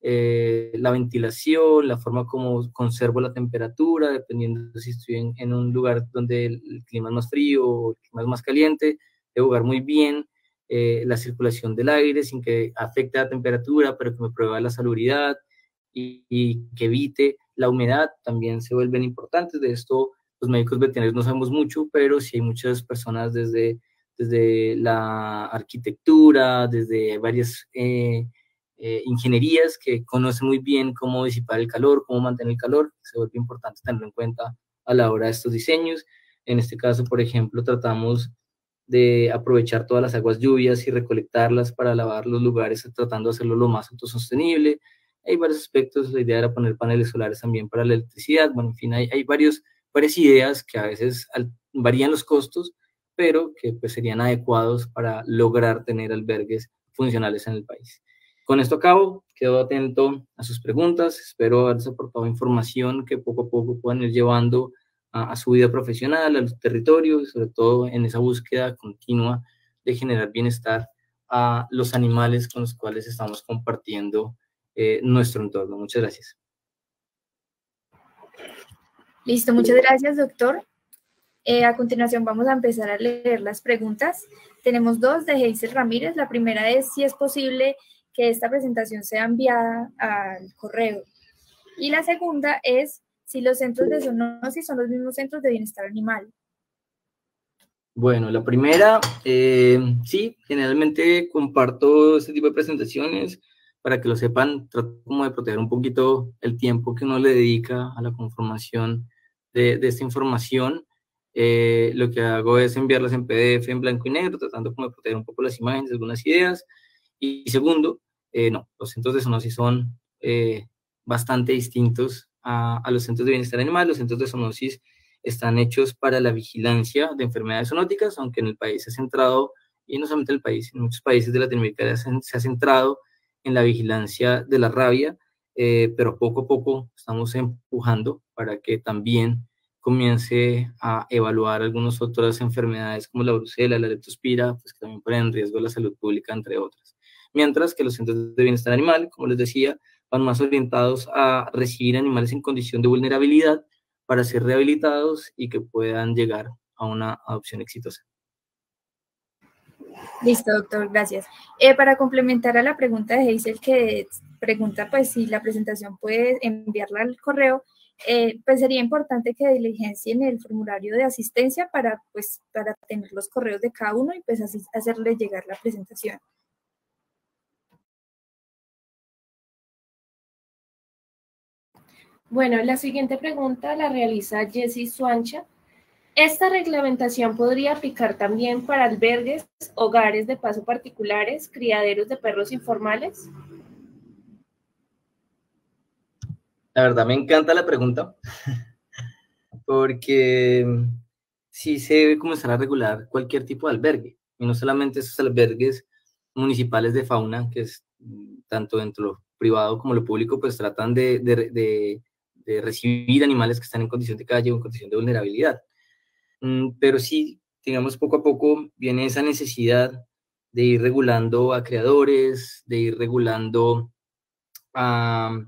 La ventilación, la forma como conservo la temperatura, dependiendo si estoy en un lugar donde el clima es más frío o el clima es más caliente, debo jugar muy bien la circulación del aire sin que afecte la temperatura, pero que me pruebe la salubridad y que evite la humedad, también se vuelven importantes. De esto los médicos veterinarios no sabemos mucho, pero sí hay muchas personas desde la arquitectura, desde varias ingenierías que conocen muy bien cómo disipar el calor, cómo mantener el calor. Se vuelve importante tenerlo en cuenta a la hora de estos diseños. En este caso, por ejemplo, tratamos de aprovechar todas las aguas lluvias y recolectarlas para lavar los lugares, tratando de hacerlo lo más autosostenible. Hay varios aspectos. La idea era poner paneles solares también para la electricidad. Bueno, en fin, hay varias ideas que a veces varían los costos, pero que pues serían adecuados para lograr tener albergues funcionales en el país. Con esto acabo, quedo atento a sus preguntas, espero haberles aportado información que poco a poco puedan ir llevando a su vida profesional, a los territorios, y sobre todo en esa búsqueda continua de generar bienestar a los animales con los cuales estamos compartiendo nuestro entorno. Muchas gracias.
Listo, muchas gracias, doctor. A continuación vamos a empezar a leer las preguntas. Tenemos dos de Hazel Ramírez. La primera es si es posible que esta presentación sea enviada al correo. Y la segunda es si los centros de zoonosis son los mismos centros de bienestar animal.
Bueno, la primera, sí, generalmente comparto este tipo de presentaciones para que lo sepan. Trato como de proteger un poquito el tiempo que uno le dedica a la conformación de esta información. Lo que hago es enviarlas en PDF en blanco y negro, tratando como de proteger un poco las imágenes, algunas ideas. Y segundo, no, los centros de zoonosis son bastante distintos a los centros de bienestar animal. Los centros de zoonosis están hechos para la vigilancia de enfermedades zoonóticas, aunque en el país se ha centrado, y no solamente en el país, en muchos países de Latinoamérica se ha centrado en la vigilancia de la rabia, pero poco a poco estamos empujando para que también comience a evaluar algunas otras enfermedades como la brucela, la leptospira, pues que también ponen en riesgo la salud pública, entre otras. Mientras que los centros de bienestar animal, como les decía, van más orientados a recibir animales en condición de vulnerabilidad para ser rehabilitados y que puedan llegar a una adopción exitosa.
Listo, doctor, gracias. Para complementar a la pregunta de Hazel, que pregunta pues si la presentación puede enviarla al correo, pues sería importante que diligencien el formulario de asistencia para tener los correos de cada uno y pues así hacerle llegar la presentación.
Bueno, la siguiente pregunta la realiza Jessie Suancha. ¿Esta reglamentación podría aplicar también para albergues, hogares de paso particulares, criaderos de perros informales?
La verdad me encanta la pregunta, porque sí se debe comenzar a regular cualquier tipo de albergue, y no solamente esos albergues municipales de fauna, que es tanto dentro de lo privado como lo público, pues tratan de recibir animales que están en condición de calle o en condición de vulnerabilidad. Pero sí, digamos, poco a poco viene esa necesidad de ir regulando a criadores, de ir regulando a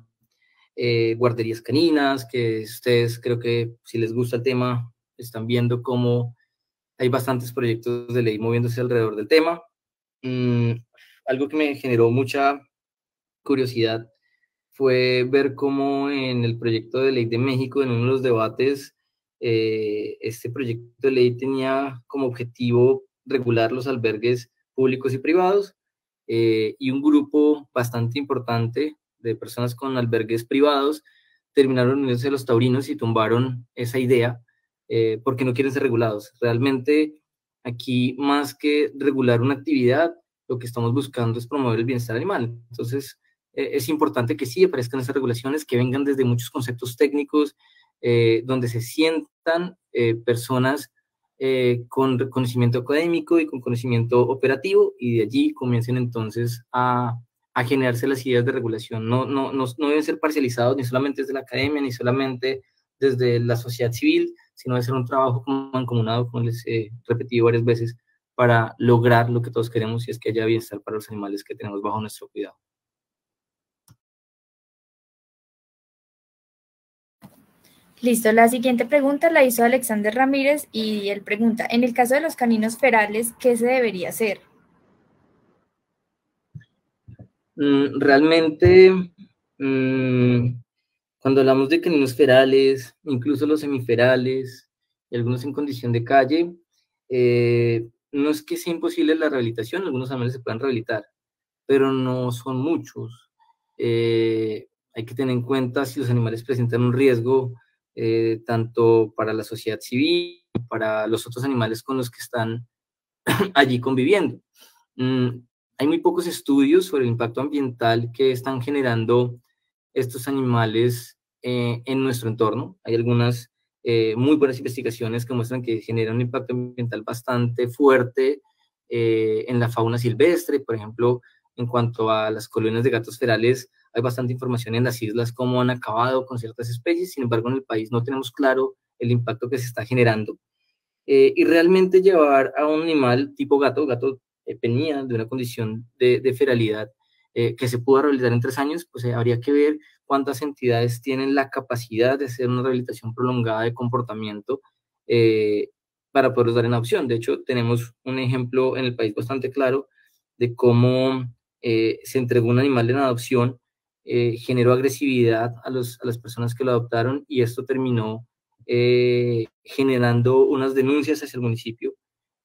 guarderías caninas, que ustedes creo que si les gusta el tema, están viendo cómo hay bastantes proyectos de ley moviéndose alrededor del tema. Algo que me generó mucha curiosidad fue ver cómo en el proyecto de ley de México, en uno de los debates, este proyecto de ley tenía como objetivo regular los albergues públicos y privados, y un grupo bastante importante de personas con albergues privados terminaron uniéndose a los taurinos y tumbaron esa idea, porque no quieren ser regulados. Realmente aquí, más que regular una actividad, lo que estamos buscando es promover el bienestar animal. Entonces, es importante que sí aparezcan esas regulaciones, que vengan desde muchos conceptos técnicos, donde se sientan personas con conocimiento académico y con conocimiento operativo, y de allí comiencen entonces a generarse las ideas de regulación. No deben ser parcializados ni solamente desde la academia, ni solamente desde la sociedad civil, sino debe ser un trabajo mancomunado, como les he repetido varias veces, para lograr lo que todos queremos, y es que haya bienestar para los animales que tenemos bajo nuestro cuidado.
Listo, la siguiente pregunta la hizo Alexander Ramírez y él pregunta, en el caso de los caninos ferales, ¿qué se debería hacer?
Realmente, cuando hablamos de caninos ferales, incluso los semiferales, y algunos en condición de calle, no es que sea imposible la rehabilitación, algunos animales se pueden rehabilitar, pero no son muchos. Hay que tener en cuenta si los animales presentan un riesgo, tanto para la sociedad civil, para los otros animales con los que están allí conviviendo. Hay muy pocos estudios sobre el impacto ambiental que están generando estos animales en nuestro entorno. Hay algunas muy buenas investigaciones que muestran que generan un impacto ambiental bastante fuerte en la fauna silvestre. Por ejemplo, en cuanto a las colonias de gatos ferales, hay bastante información en las islas, cómo han acabado con ciertas especies. Sin embargo, en el país no tenemos claro el impacto que se está generando. Y realmente llevar a un animal tipo gato venía de una condición de feralidad que se pudo rehabilitar en 3 años, pues habría que ver cuántas entidades tienen la capacidad de hacer una rehabilitación prolongada de comportamiento para poderlos dar en adopción. De hecho, tenemos un ejemplo en el país bastante claro de cómo se entregó un animal en adopción, generó agresividad a las personas que lo adoptaron, y esto terminó generando unas denuncias hacia el municipio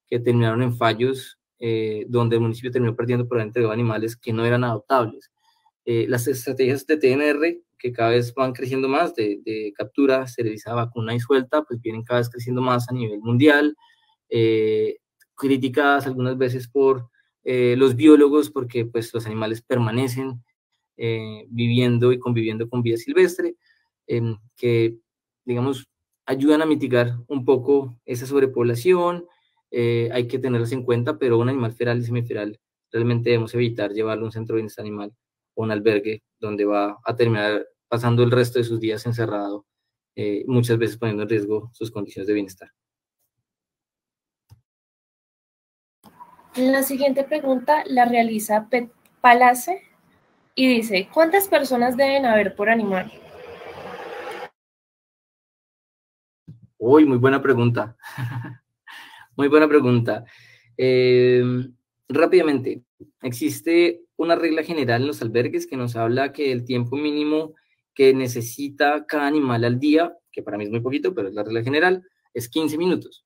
que terminaron en fallos, donde el municipio terminó perdiendo por haber entregado animales que no eran adoptables. Las estrategias de TNR, que cada vez van creciendo más, de captura, esterilizada, vacuna y suelta, pues vienen cada vez creciendo más a nivel mundial, criticadas algunas veces por los biólogos, porque pues los animales permanecen viviendo y conviviendo con vida silvestre, que digamos ayudan a mitigar un poco esa sobrepoblación. Hay que tenerlas en cuenta, pero un animal feral y semiferal realmente debemos evitar llevarlo a un centro de bienestar animal o un albergue donde va a terminar pasando el resto de sus días encerrado, muchas veces poniendo en riesgo sus condiciones de bienestar.
La siguiente pregunta la realiza Pet Palace y dice, ¿cuántas personas deben haber por animal?
Uy, muy buena pregunta. Muy buena pregunta. Rápidamente, existe una regla general en los albergues que nos habla que el tiempo mínimo que necesita cada animal al día, que para mí es muy poquito, pero es la regla general, es 15 minutos.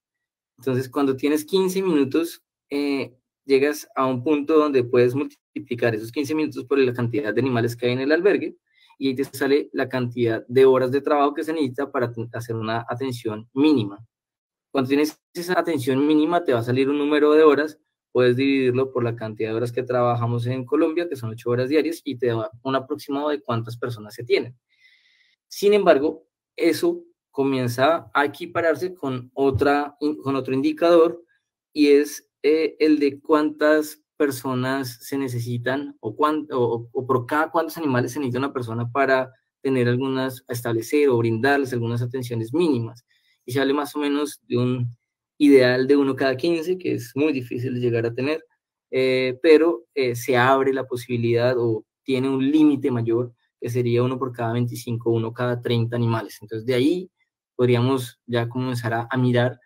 Entonces, cuando tienes 15 minutos, llegas a un punto donde puedes multiplicar esos 15 minutos por la cantidad de animales que hay en el albergue y ahí te sale la cantidad de horas de trabajo que se necesita para hacer una atención mínima. Cuando tienes esa atención mínima, te va a salir un número de horas, puedes dividirlo por la cantidad de horas que trabajamos en Colombia, que son 8 horas diarias, y te da un aproximado de cuántas personas se tienen. Sin embargo, eso comienza a equipararse con otro indicador, y es el de cuántas personas se necesitan o por cada cuántos animales se necesita una persona para tener establecer o brindarles algunas atenciones mínimas. Y se habla más o menos de un ideal de 1 cada 15, que es muy difícil de llegar a tener, pero se abre la posibilidad o tiene un límite mayor, que sería 1 por cada 25, 1 cada 30 animales. Entonces, de ahí podríamos ya comenzar a mirar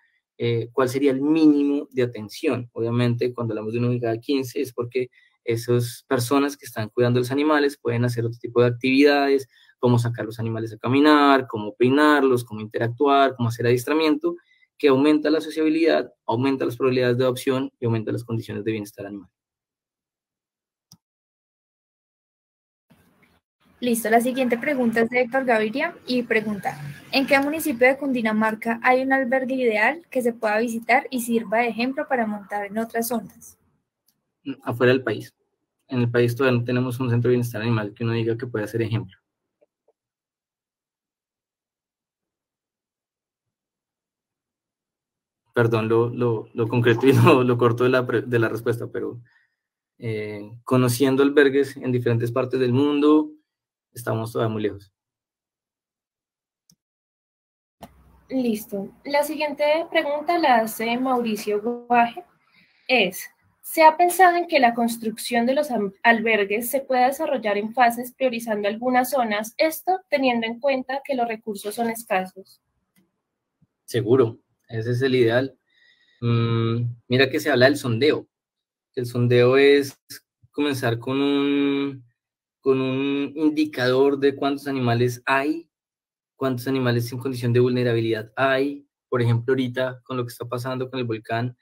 cuál sería el mínimo de atención. Obviamente, cuando hablamos de 1 cada 15, es porque esas personas que están cuidando los animales pueden hacer otro tipo de actividades, como sacar los animales a caminar, cómo peinarlos, cómo interactuar, cómo hacer adiestramiento, que aumenta la sociabilidad, aumenta las probabilidades de adopción y aumenta las condiciones de bienestar animal.
Listo, la siguiente pregunta es de Héctor Gaviria y pregunta, ¿en qué municipio de Cundinamarca hay un albergue ideal que se pueda visitar y sirva de ejemplo para montar en otras zonas?
Afuera del país. En el país todavía no tenemos un centro de bienestar animal que uno diga que pueda ser ejemplo. Perdón lo concreto y lo corto de la respuesta, pero conociendo albergues en diferentes partes del mundo, estamos todavía muy lejos.
Listo. La siguiente pregunta la hace Mauricio Guaje. ¿Se ha pensado en que la construcción de los albergues se pueda desarrollar en fases priorizando algunas zonas, esto teniendo en cuenta que los recursos son escasos?
Seguro, ese es el ideal. Mira que se habla del sondeo. El sondeo es comenzar con un indicador de cuántos animales hay, cuántos animales en condición de vulnerabilidad hay. Por ejemplo, ahorita con lo que está pasando con el volcán,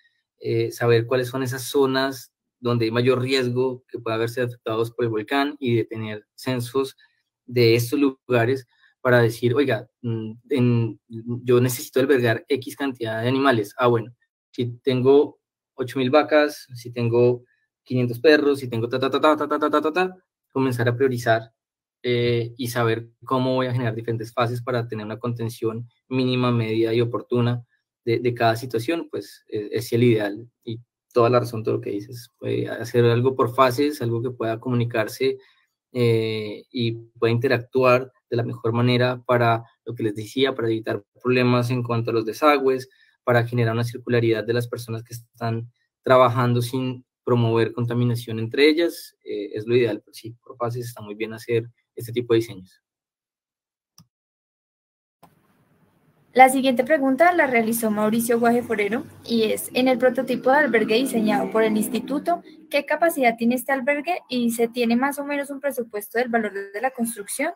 saber cuáles son esas zonas donde hay mayor riesgo que pueda haberse afectados por el volcán y de tener censos de estos lugares para decir, oiga, yo necesito albergar X cantidad de animales. Ah, bueno, si tengo 8.000 vacas, si tengo 500 perros, si tengo comenzar a priorizar y saber cómo voy a generar diferentes fases para tener una contención mínima, media y oportuna de cada situación, pues es el ideal. Y toda la razón, todo lo que dices, hacer algo por fases, algo que pueda comunicarse y pueda interactuar de la mejor manera para lo que les decía, para evitar problemas en cuanto a los desagües, para generar una circularidad de las personas que están trabajando sin promover contaminación entre ellas, es lo ideal. Pero sí, por fases está muy bien hacer este tipo de diseños.
La siguiente pregunta la realizó Mauricio Guaje Forero y es, en el prototipo de albergue diseñado por el instituto, ¿qué capacidad tiene este albergue y se tiene más o menos un presupuesto del valor de la construcción?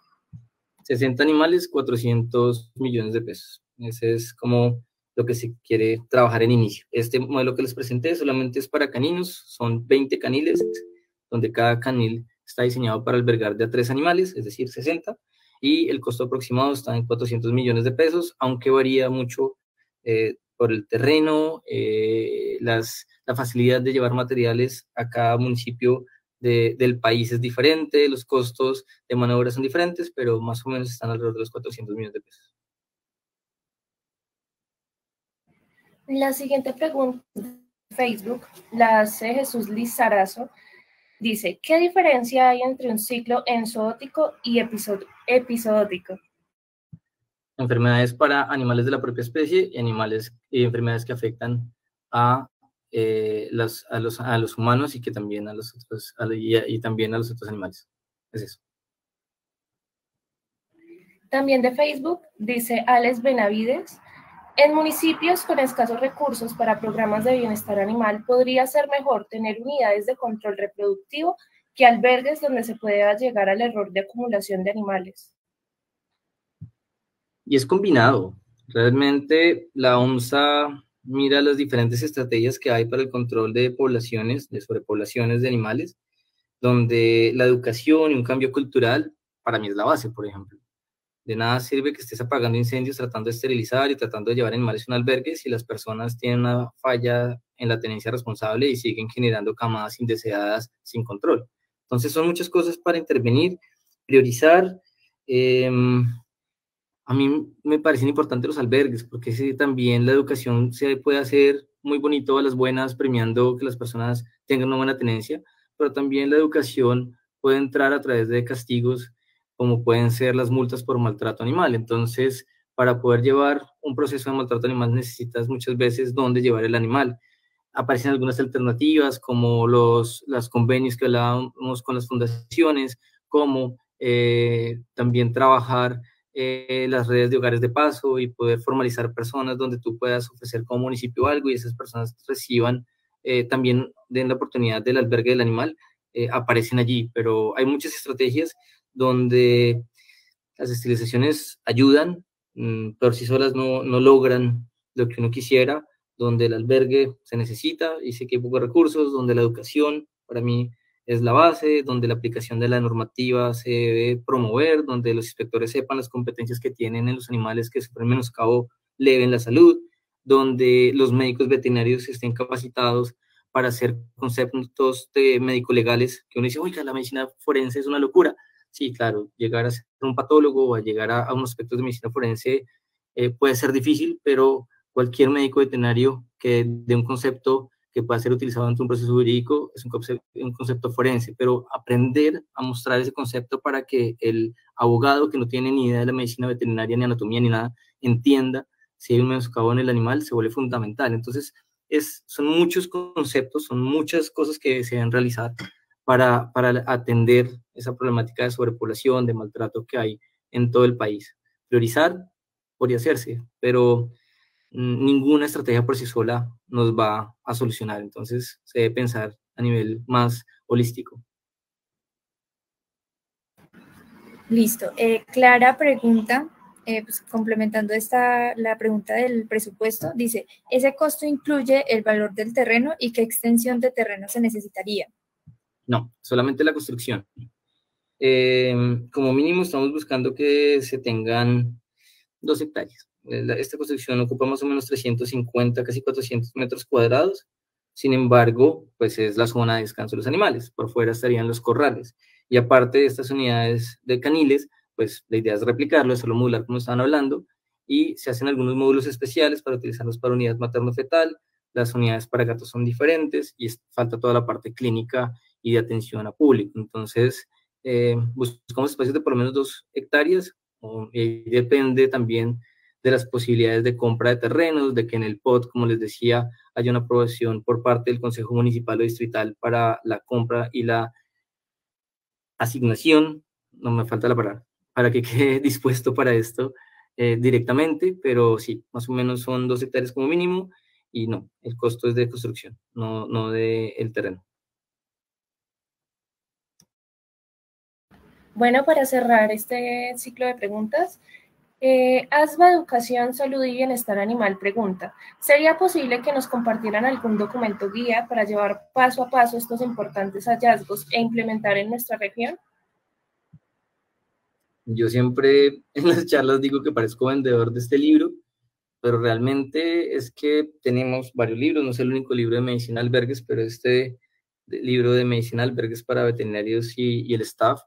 60 animales, 400 millones de pesos. Ese es como lo que se quiere trabajar en inicio. Este modelo que les presenté solamente es para caninos, son 20 caniles, donde cada canil está diseñado para albergar de a 3 animales, es decir, 60, y el costo aproximado está en 400 millones de pesos, aunque varía mucho por el terreno, la facilidad de llevar materiales a cada municipio del país es diferente, los costos de mano de obra son diferentes, pero más o menos están alrededor de los 400 millones de pesos.
La siguiente pregunta de Facebook la hace Jesús Lizarazo. Dice, ¿qué diferencia hay entre un ciclo enzootico y episodótico?
Enfermedades para animales de la propia especie y enfermedades que afectan a, los humanos y que también a los otros, y también a los otros animales. Es eso.
También de Facebook dice Alex Benavides, en municipios con escasos recursos para programas de bienestar animal podría ser mejor tener unidades de control reproductivo que albergues donde se pueda llegar al error de acumulación de animales.
Y es combinado. Realmente la OMSA mira las diferentes estrategias que hay para el control de poblaciones, de sobrepoblaciones de animales, donde la educación y un cambio cultural para mí es la base, por ejemplo. De nada sirve que estés apagando incendios, tratando de esterilizar y tratando de llevar animales a un albergue si las personas tienen una falla en la tenencia responsable y siguen generando camadas indeseadas sin control. Entonces son muchas cosas para intervenir, priorizar. A mí me parecen importantes los albergues porque sí, también la educación se puede hacer muy bonito a las buenas, premiando que las personas tengan una buena tenencia, pero también la educación puede entrar a través de castigos como pueden ser las multas por maltrato animal. Entonces, para poder llevar un proceso de maltrato animal necesitas muchas veces dónde llevar el animal. Aparecen algunas alternativas como los convenios que hablábamos con las fundaciones, como también trabajar las redes de hogares de paso y poder formalizar personas donde tú puedas ofrecer como municipio algo y esas personas reciban, también den la oportunidad del albergue del animal, aparecen allí, pero hay muchas estrategias donde las esterilizaciones ayudan, pero si solas no logran lo que uno quisiera, donde el albergue se necesita y sé que hay pocos recursos, donde la educación para mí es la base, donde la aplicación de la normativa se debe promover, donde los inspectores sepan las competencias que tienen en los animales que sufren menoscabo leve en la salud, donde los médicos veterinarios estén capacitados para hacer conceptos médico-legales, que uno dice, oiga, la medicina forense es una locura. Sí, claro, llegar a ser un patólogo o a llegar a unos aspectos de medicina forense puede ser difícil, pero cualquier médico veterinario que dé un concepto que pueda ser utilizado ante un proceso jurídico es un concepto forense, pero aprender a mostrar ese concepto para que el abogado que no tiene ni idea de la medicina veterinaria, ni anatomía, ni nada, entienda si hay un menoscabo en el animal, se vuelve fundamental. Entonces, son muchos conceptos, son muchas cosas que se deben realizar para atender esa problemática de sobrepoblación, de maltrato que hay en todo el país. Priorizar podría hacerse, pero ninguna estrategia por sí sola nos va a solucionar. Entonces, se debe pensar a nivel más holístico.
Listo. Clara pregunta, pues complementando la pregunta del presupuesto, dice, ¿ese costo incluye el valor del terreno y qué extensión de terreno se necesitaría?
No, solamente la construcción. Como mínimo estamos buscando que se tengan 2 hectáreas. Esta construcción ocupa más o menos 350, casi 400 metros cuadrados. Sin embargo, pues es la zona de descanso de los animales. Por fuera estarían los corrales. Y aparte de estas unidades de caniles, pues la idea es replicarlo, hacerlo modular como estaban hablando, y se hacen algunos módulos especiales para utilizarlos para unidad materno-fetal. Las unidades para gatos son diferentes y falta toda la parte clínica y de atención a público. Entonces, buscamos espacios de por lo menos 2 hectáreas, y depende también de las posibilidades de compra de terrenos, de que en el POT, como les decía, haya una aprobación por parte del Consejo Municipal o Distrital para la compra y la asignación, no me falta la palabra, para que quede dispuesto para esto directamente, pero sí, más o menos son 2 hectáreas como mínimo, y no, el costo es de construcción, no de el terreno.
Bueno, para cerrar este ciclo de preguntas, ASBA Educación, Salud y Bienestar Animal pregunta, ¿sería posible que nos compartieran algún documento guía para llevar paso a paso estos importantes hallazgos e implementar en nuestra región?
Yo siempre en las charlas digo que parezco vendedor de este libro, pero realmente es que tenemos varios libros, no es el único libro de medicina albergues, pero libro de medicina albergues para veterinarios y el staff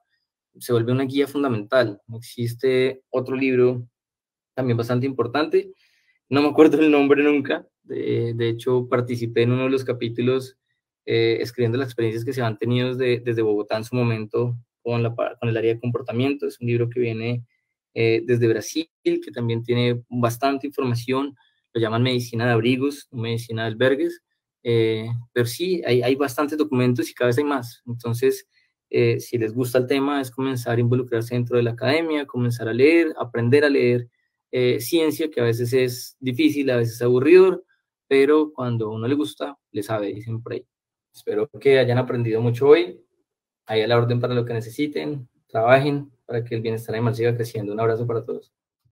se vuelve una guía fundamental. Existe otro libro también bastante importante, no me acuerdo el nombre nunca. De hecho, participé en uno de los capítulos escribiendo las experiencias que se han tenido desde Bogotá en su momento con el área de comportamiento. Es un libro que viene desde Brasil, que también tiene bastante información. Lo llaman medicina de abrigos, medicina de albergues. Pero sí, hay bastantes documentos y cada vez hay más. Entonces, si les gusta el tema, es comenzar a involucrarse dentro de la academia, comenzar a leer, aprender a leer ciencia, que a veces es difícil, a veces es aburrido, pero cuando a uno le gusta, le sabe, dicen por ahí. Espero que hayan aprendido mucho hoy. Ahí a la orden para lo que necesiten, trabajen para que el bienestar animal siga creciendo. Un abrazo para todos.